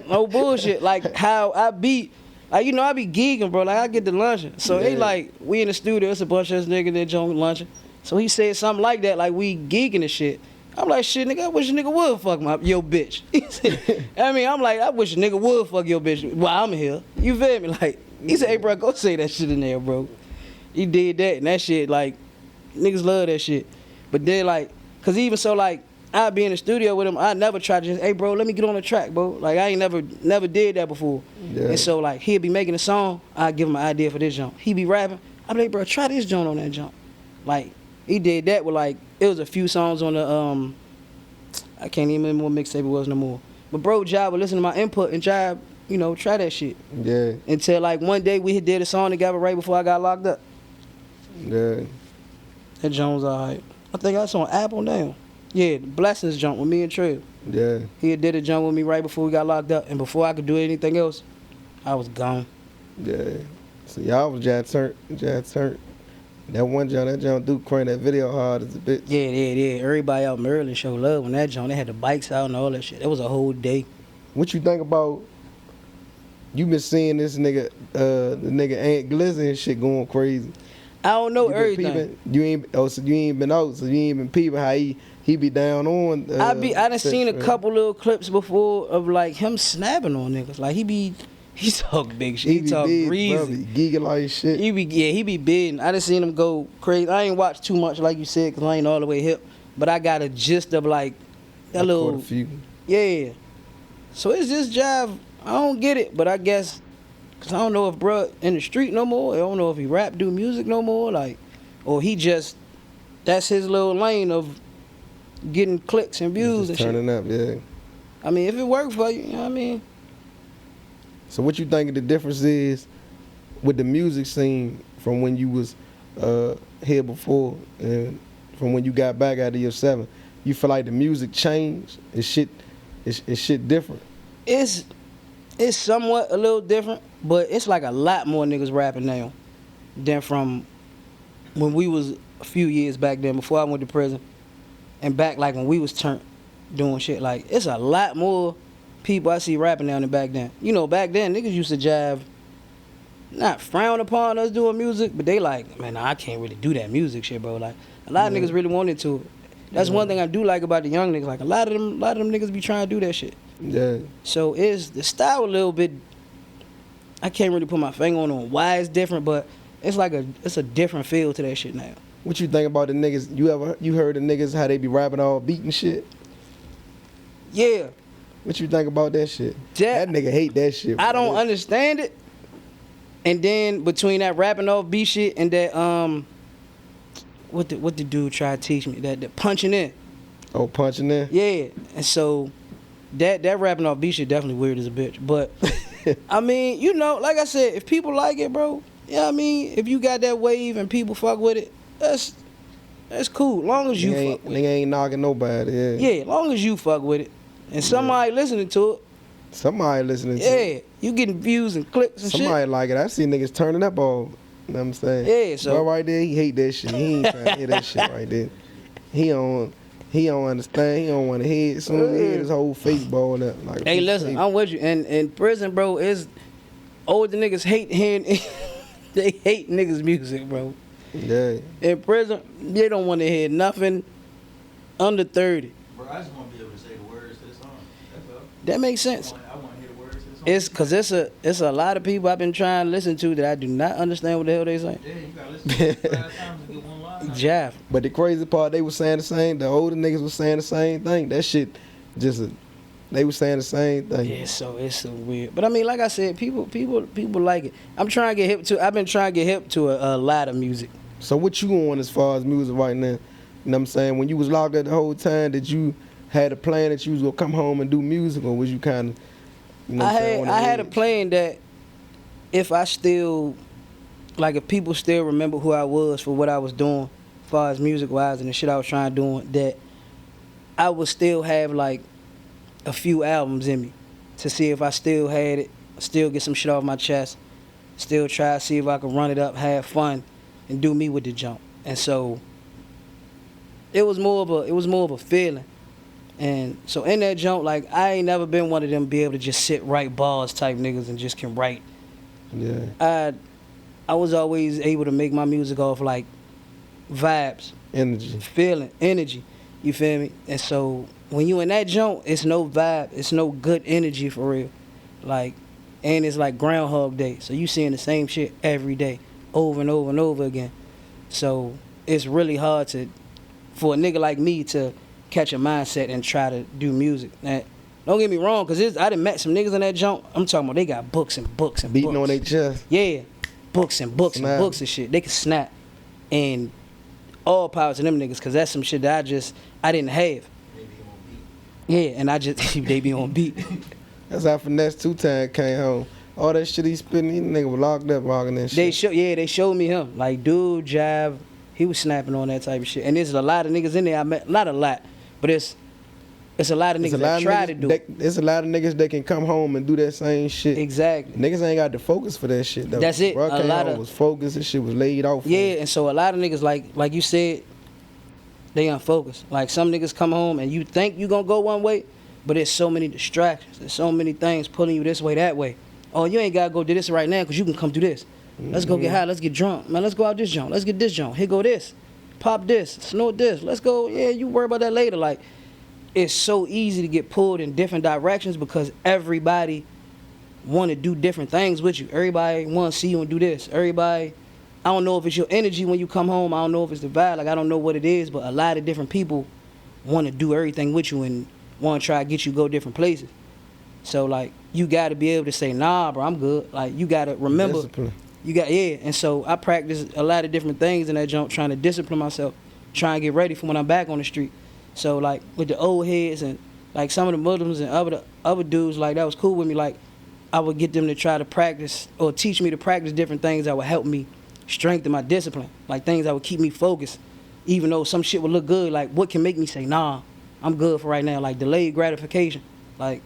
No bullshit. Like how I be, like, you know, I be geeking, bro. Like I get to lunching. So they like, we in the studio, it's a bunch of us niggas that joint lunching. So he said something like that, like we geeking and shit. I'm like, shit, nigga, I wish a nigga would fuck your bitch. He said, I mean, I'm like, I wish a nigga would fuck your bitch while I'm here. You feel me? Like, he said, hey, bro, go say that shit in there, bro. He did that, and that shit, like, niggas love that shit. But then, like, cause even so, like, I'd be in the studio with him, I never tried to just, hey, bro, let me get on the track, bro. Like, I ain't never did that before. Yeah. And so, like, he'd be making a song, I'd give him an idea for this jump. He'd be rapping, I'd be like, bro, try this joint on that jump. Like, he did that with, like, it was a few songs on the, I can't even remember what mixtape it was no more. But bro, Job would listen to my input and Job, you know, try that shit.
Yeah.
Until, like, one day we did a song together right before I got locked up.
Yeah.
That joint was all right. I think that's on Apple now. Yeah, the Blessings jump with me and Trel.
Yeah.
He did a jump with me right before we got locked up. And before I could do anything else, I was gone.
Yeah. So y'all was just turned. That one John, Duke crank that video hard as a bitch.
Yeah. Everybody out in Maryland showed love when that John. They had the bikes out and all that shit. It was a whole day.
What you think about? You been seeing this nigga, the nigga Ant Glizzy and shit going crazy.
I don't know
You
everything.
So you ain't been out, so you ain't been peeping how he be down on.
I done seen a couple little clips before of like him snapping on niggas. Like he talk big shit. He talk
big,
breezy.
Bro, he geeking like shit.
He be big. I done seen him go crazy. I ain't watched too much like you said, cause I ain't all the way hip. But I got a gist of like that little.
Caught a few.
Yeah. So it's just jive. I don't get it, but I guess cause I don't know if bruh in the street no more. I don't know if he rap, do music no more, like, or he just that's his little lane of getting clicks and views and
turning
shit.
Up, yeah.
I mean, if it worked for you, you know what I mean.
So what you think the difference is with the music scene from when you was here before and from when you got back out of your 7? You feel like the music changed? Is shit different?
It's somewhat a little different, but it's like a lot more niggas rapping now than from when we was a few years back then before I went to prison and back like when we was turned doing shit. Like, it's a lot more people I see rapping now than back then. You know, back then niggas used to jive, not frown upon us doing music, but they like, man, I can't really do that music shit, bro. Like, a lot of niggas really wanted to. That's one thing I do like about the young niggas. Like, a lot of them niggas be trying to do that shit.
Yeah.
So it's the style a little bit. I can't really put my finger on why it's different, but it's like it's a different feel to that shit now.
What you think about the niggas? You heard the niggas how they be rapping all beat and shit?
Yeah.
What you think about that shit? That nigga hate that shit.
I don't understand it. And then between that rapping off beat shit and that what the dude tried to teach me, that punching in.
Oh, punching in?
Yeah. And so that rapping off beat shit definitely weird as a bitch. But I mean, you know, like I said, if people like it, bro, yeah, I mean, if you got that wave and people fuck with it, that's It's cool. Long as you fuck with it.
Nigga ain't knocking nobody, yeah.
Yeah, long as you fuck with it. And somebody listening to it.
Somebody listening to it.
Yeah, you getting views and clicks and
Somebody
shit.
like it. I see niggas turning up all, you know what I'm saying?
Yeah, so.
Bro, right there, he hate that shit. He ain't trying to hear that shit right there. He don't understand. He don't want to hear it. As soon as he hear his whole face balled up. Like
Hey, listen, I'm with you. And in prison, bro, is older niggas hate hearing, they hate niggas' music, bro.
Yeah.
In prison, they don't want to hear nothing under 30.
Bro, I just want to be able to say the words to the song. That's all.
That makes sense.
I want to hear the words to the song.
It's because it's a lot of people I've been trying to listen to that I do not understand what the hell they saying.
Yeah, you got to listen to it 5 times to get one line.
Jive.
But the crazy part, they was saying the same. The older niggas was saying the same thing. That shit they was saying the same thing.
Yeah, so it's so weird. But I mean, like I said, people like it. I've been trying to get hip to a lot of music.
So what you on as far as music right now? You know what I'm saying? When you was locked up the whole time, did you had a plan that you was gonna come home and do music, or was you kind of, you know what I'm saying, on the
I had a
edge?
plan that if people still remember who I was for what I was doing, as far as music wise and the shit I was trying to do, that I would still have like a few albums in me to see if I still had it, still get some shit off my chest, still try to see if I could run it up, have fun, and do me with the jump. And so it was more of a feeling. And so in that jump, like, I ain't never been one of them be able to just sit write bars type niggas and just can write.
Yeah.
I was always able to make my music off like vibes,
Energy.
feeling, energy. You feel me? And so when you in that jump, it's no vibe, it's no good energy for real. Like, and it's like Groundhog Day. So you seeing the same shit every day, over and over and over again. So it's really hard for a nigga like me to catch a mindset and try to do music. Now, don't get me wrong, because I done met some niggas in that jump. I'm talking about they got books and books and
Beating
books.
on their chest.
Yeah, books and books
Snap.
and books and shit. They can snap. And all power to them niggas, because that's some shit that I didn't have.
Maybe he won't beat.
Yeah, and they be on beat.
That's how Finesse 2 Time came home. All that shit he spitting, he nigga was locked up rocking that shit.
They showed me him. Like, dude, jive, he was snapping on that type of shit. And there's a lot of niggas in there I met, not a lot, but it's a lot of niggas that try to do it.
There's a lot of niggas that can come home and do that same shit.
Exactly.
Niggas ain't got the focus for that shit though.
That's it.
Bro
A
came
lot
home,
of-
was focused. This shit was laid out for
Yeah,
him.
and so a lot of niggas, like you said, they unfocused. Like, some niggas come home and you think you gonna go one way, but there's so many distractions. There's so many things pulling you this way, that way. Oh, you ain't gotta go do this right now because you can come do this. Let's go get high. Let's get drunk. Man, let's go out this joint. Let's get this joint. Here go this. Pop this. Snort this. Let's go. Yeah, you worry about that later. Like, it's so easy to get pulled in different directions because everybody want to do different things with you. Everybody want to see you and do this. Everybody, I don't know if it's your energy when you come home. I don't know if it's the vibe. Like, I don't know what it is, but a lot of different people want to do everything with you and want to try to get you to go different places. So, like, you got to be able to say, nah, bro, I'm good. Like, you got to remember.
Discipline.
And so I practice a lot of different things in that jump, trying to discipline myself, trying to get ready for when I'm back on the street. So, like, with the old heads and, like, some of the Muslims and other dudes, like, that was cool with me. Like, I would get them to try to practice or teach me to practice different things that would help me strengthen my discipline. Like, things that would keep me focused, even though some shit would look good. Like, what can make me say, nah, I'm good for right now? Like, delayed gratification. Like,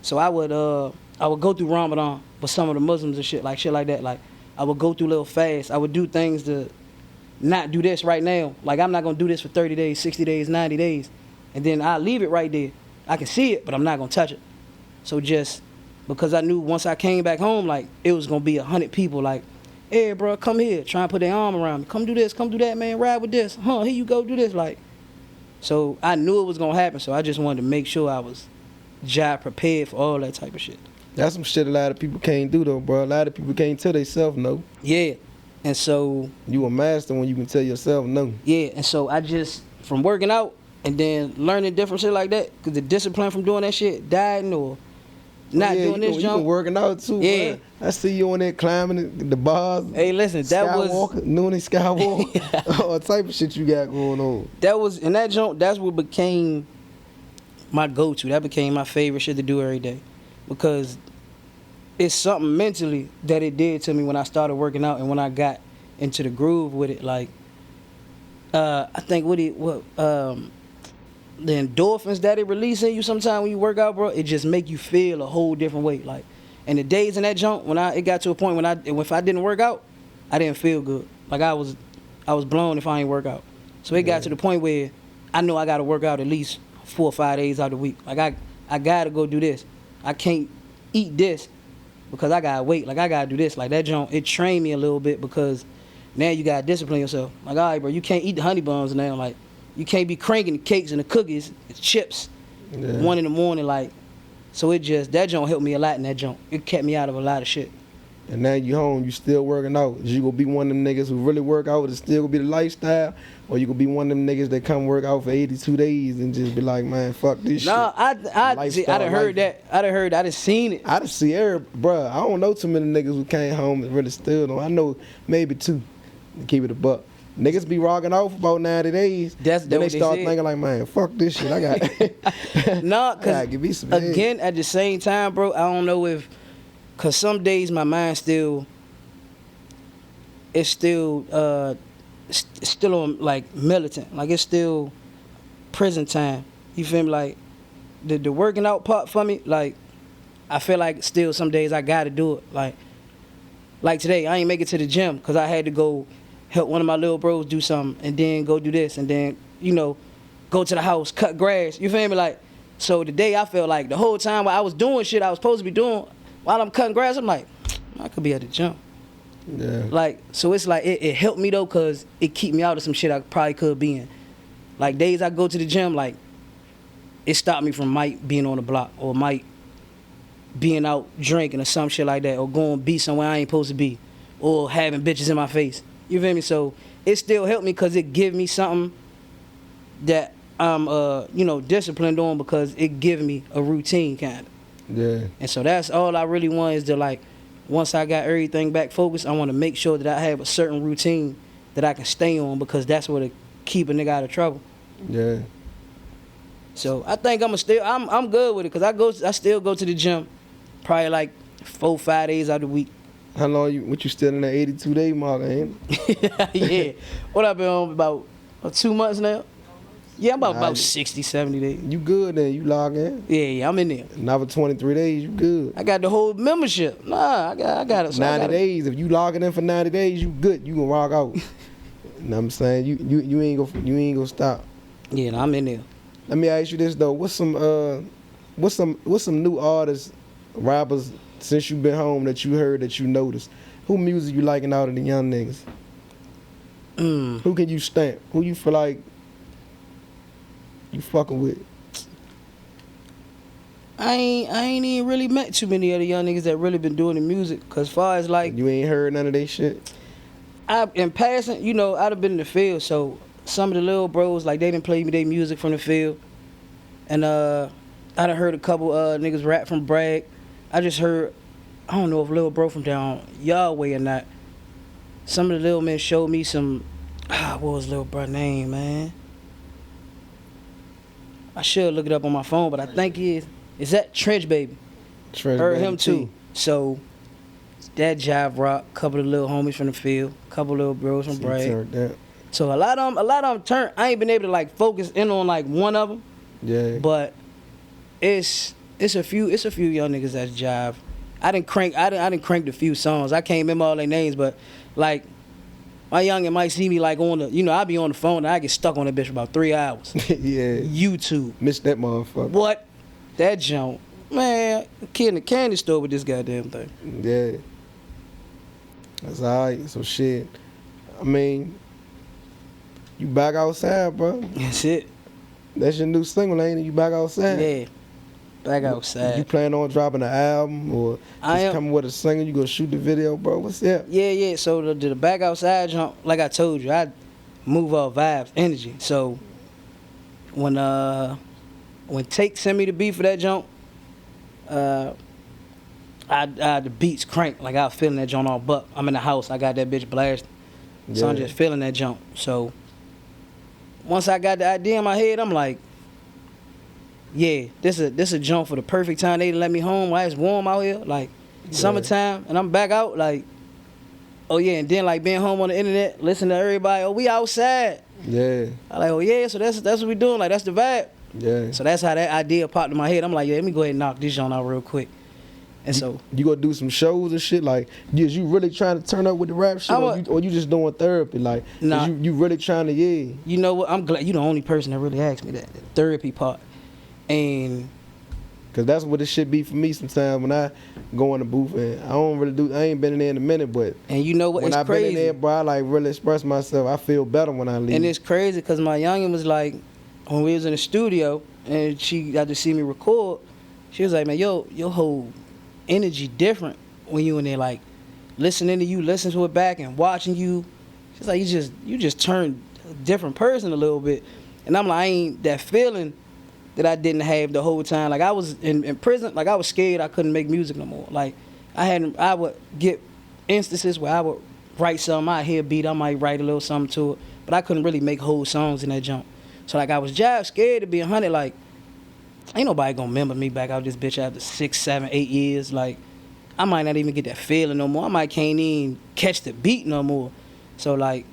so I would go through Ramadan with some of the Muslims and shit like that. Like, I would go through little fasts. I would do things to not do this right now. Like, I'm not going to do this for 30 days, 60 days, 90 days. And then I leave it right there. I can see it, but I'm not going to touch it. So just because I knew once I came back home, like, it was going to be 100 people like, hey, bro, come here. Try and put their arm around me. Come do this. Come do that, man. Ride with this. Here you go. Do this. Like, so I knew it was going to happen. So I just wanted to make sure I was job prepared for all that type of shit.
That's some shit a lot of people can't do though, bro. A lot of people can't tell themselves no.
Yeah. And so,
You a master when you can tell yourself no.
yeah. And so I just, from working out and then learning different shit like that, because the discipline from doing that shit, dieting or not doing this
You
jump.
been working out too,
Yeah.
man. I see you on there climbing the bars.
Hey, listen, that was
Nooney Skywalker. All type of shit you got going on.
in that jump, that's what became my go-to. That became my favorite shit to do every day. Because it's something mentally that it did to me when I started working out and when I got into the groove with it. Like, I think the endorphins that it release in you sometimes when you work out, bro, it just make you feel a whole different way. Like, and the days in that junk, it got to a point if I didn't work out, I didn't feel good. Like I was blown if I ain't work out. So it got to the point where I know I got to work out at least 4 or 5 days out of the week. Like I got to go do this. I can't eat this because I got to wait. Like I got to do this. Like that junk, it trained me a little bit because now you got to discipline yourself. Like, all right, bro, you can't eat the honey buns now. Like, you can't be cranking the cakes and the cookies, it's chips, 1 in the morning. Like, so that junk helped me a lot in that junk. It kept me out of a lot of shit.
And now you home, you still working out. Is you gonna be one of them niggas who really work out, it's still gonna be the lifestyle? Or you gonna be one of them niggas that come work out for 82 days and just be like, man, fuck this shit.
Nah, I done heard that. I done seen it.
I done see bruh, I don't know too many niggas who came home and really stood on. I know maybe 2, to keep it a buck. Niggas be rocking off about 90 days. Then they start thinking like, man, fuck this shit. I got
Nah, cause
give me some
again, at the same time, bro, I don't know cause some days my mind still on like militant. Like it's still prison time. You feel me? Like the working out part for me, like I feel like still some days I gotta do it. Like today, I ain't make it to the gym cause I had to go help one of my little bros do something and then go do this and then, go to the house, cut grass. You feel me? Like, so today I felt like the whole time while I was doing shit I was supposed to be doing, while I'm cutting grass, I'm like, I could be at the gym.
Yeah.
Like, so it's like, it helped me though, cause it keep me out of some shit I probably could be in. Like days I go to the gym, like, it stopped me from Mike being on the block or Mike being out drinking or some shit like that or going be somewhere I ain't supposed to be or having bitches in my face. You feel me? So it still helped me because it give me something that I'm, disciplined on because it give me a routine kind of.
Yeah.
And so that's all I really want is to like, once I got everything back focused, I want to make sure that I have a certain routine that I can stay on because that's what'll keep a nigga out of trouble.
Yeah.
So I think I'm good with it because I still go to the gym probably like 4 or 5 days out of the week.
How long you still in that 82 day mark, ain't it?
Yeah. What I've been on about 2 months now? Yeah, I'm about 60, 70 days.
You good then, you log in?
Yeah, I'm in there.
Now for 23 days, you good.
I got the whole membership. Nah, I got it. So
90 days, if you logging in for 90 days, you good. You gonna rock out. You know what I'm saying? You ain't gonna stop.
Yeah, no, I'm in there.
Let me ask you this though. What's some new artists, rappers since you been home that you heard that you noticed? Who music you liking out of the young niggas? Who can you stamp? Who you feel like you fucking with?
I ain't even really met too many of the young niggas that really been doing the music. Cause far as like
you ain't heard none of they shit.
In passing, I'd have been in the field, so some of the little bros like they didn't play me their music from the field, and I done heard a couple niggas rap from Bragg. I just heard, I don't know if little bro from down y'all way or not. Some of the little men showed me some. What was little bro name, man? I should look it up on my phone, but I think is that Trench Baby.
Trench
Heard
Baby
him too. So that jive rock, couple of little homies from the field, couple little bros from Bragg. So a lot of them turned. I ain't been able to like focus in on like one of them.
Yeah.
But it's a few young niggas that's jive. I didn't crank a few songs. I can't remember all their names, but like my youngin might see me like on the, I be on the phone and I get stuck on that bitch for about 3 hours.
Yeah.
YouTube.
Missed that motherfucker.
What? That junk. Man, kid in the candy store with this goddamn thing.
Yeah. That's alright. So shit. I mean, you back outside, bro.
That's it.
That's your new single, ain't it? You back outside?
Yeah. Back outside.
You plan on dropping an album or just coming with a single? You gonna shoot the video, bro? What's up?
Yeah. So the back outside jump, like I told you, I move off vibes, energy. So when Take sent me the beat for that jump, the beats crank. Like I was feeling that jump all buck. I'm in the house, I got that bitch blasted. Yeah. So I'm just feeling that jump. So once I got the idea in my head, I'm like, yeah, this a jump for the perfect time. They let me home while it's warm out here, like summertime, and I'm back out. Like Oh yeah, and then like being home on the internet, listening to everybody. Oh, we outside.
Yeah.
I like, oh yeah, so that's what we doing. Like that's the vibe.
Yeah.
So that's how that idea popped in my head. I'm like, yeah, let me go ahead and knock this joint out real quick. And so
You gonna do some shows and shit? Like, is you really trying to turn up with the rap shit, or you just doing therapy? Like,
Nah.
you really trying to, yeah.
you know what? I'm glad you the only person that really asked me that, the therapy part. And
Cause that's what it should be for me sometimes when I go in the booth, and I ain't been in there in a minute, but
you know what?
when
It's
I've
crazy.
been in there, bro, I like really express myself. I feel better when I leave.
And it's crazy because my youngin was like, when we was in the studio and she got to see me record, she was like, man, your whole energy different when you in there, like listening to you, listening to it back and watching you. She's like, you just turned a different person a little bit. And I'm like, I ain't that feeling that I didn't have the whole time. Like I was in prison, like I was scared I couldn't make music no more. Like I would get instances where I would write something, I'd hear a beat, I might write a little something to it, but I couldn't really make whole songs in that jump. So like I was jive scared to be 100, like ain't nobody gonna remember me back out this bitch after 6, 7, 8 years. Like I might not even get that feeling no more. I might can't even catch the beat no more. So like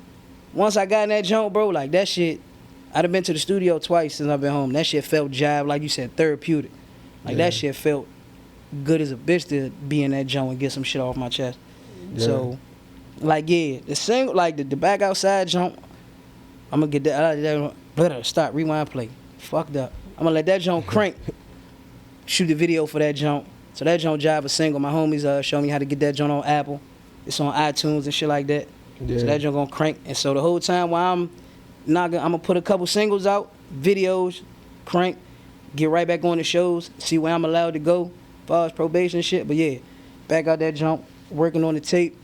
once I got in that jump, bro, like that shit, I'd have been to the studio twice since I've been home. That shit felt jive, like you said, therapeutic. Like that shit felt good as a bitch to be in that jump and get some shit off my chest.
Yeah.
So, like, yeah, the single, like the back outside jump, I'm gonna get that. Stop, rewind, play. Fucked up. I'm gonna let that jump crank. Shoot the video for that jump. So that jump jive a single. My homies showed me how to get that jump on Apple. It's on iTunes and shit like that.
Yeah.
So that jump gonna crank. And so the whole time while I'm gonna put a couple singles out, videos, crank, get right back on the shows, see where I'm allowed to go, as far as probation and shit. But yeah, back out that jump, working on the tape.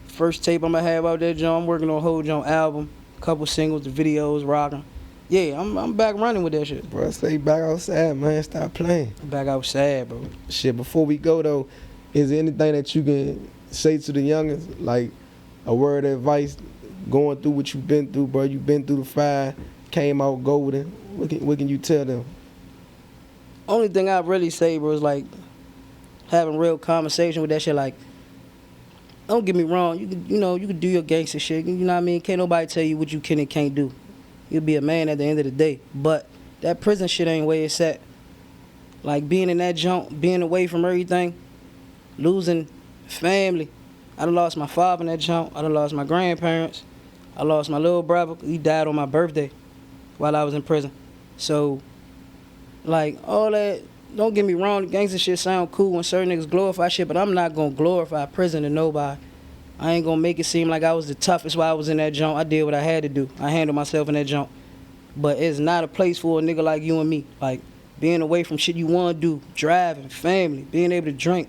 First tape I'm gonna have out that jump, I'm working on a whole jump album, couple singles, the videos, rocking. Yeah, I'm back running with that shit.
Bro, stay back outside, man. Stop playing.
I'm back outside, bro.
Shit, before we go though, is there anything that you can say to the youngins, like a word of advice, going through what you've been through, bro? You've been through the fire, came out golden. What can you tell them?
Only thing I really say, bro, is like having real conversation with that shit. Like, don't get me wrong, you can do your gangster shit. You know what I mean? Can't nobody tell you what you can and can't do. You'll be a man at the end of the day. But that prison shit ain't where it's at. Like being in that junk, being away from everything, losing family. I done lost my father in that junk. I done lost my grandparents. I lost my little brother. He died on my birthday while I was in prison. So, like, all that, don't get me wrong, the gangster shit sound cool when certain niggas glorify shit, but I'm not gonna glorify prison to nobody. I ain't gonna make it seem like I was the toughest while I was in that junk. I did what I had to do. I handled myself in that junk. But it's not a place for a nigga like you and me. Like, being away from shit you wanna do, driving, family, being able to drink,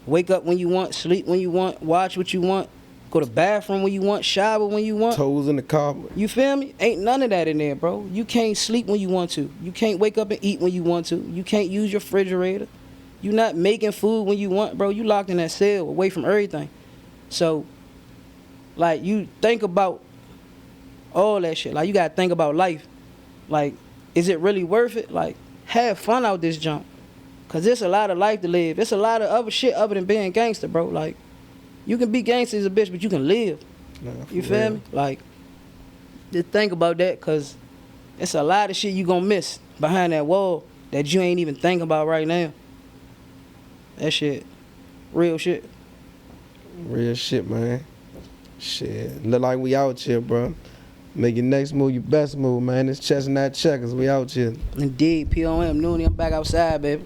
wake up when you want, sleep when you want, watch what you want, go to the bathroom when you want, shower when you want.
Toes in the car.
You feel me? Ain't none of that in there, bro. You can't sleep when you want to. You can't wake up and eat when you want to. You can't use your refrigerator. You not making food when you want, bro. You locked in that cell away from everything. So, like, you think about all that shit. Like, you gotta think about life. Like, is it really worth it? Like, have fun out this junk. Cause there's a lot of life to live. There's a lot of other shit other than being gangster, bro. Like, you can be gangster as a bitch, but you can live.
Nah,
You
for
feel
real.
me? Like, just think about that, cause it's a lot of shit you gonna miss behind that wall that you ain't even thinking about right now. That shit, real shit.
Real shit, man. Shit. Look like we out here, bro. Make your next move your best move, man. It's chestnut checkers. We out here.
Indeed, POM Nooney, I'm back outside, baby.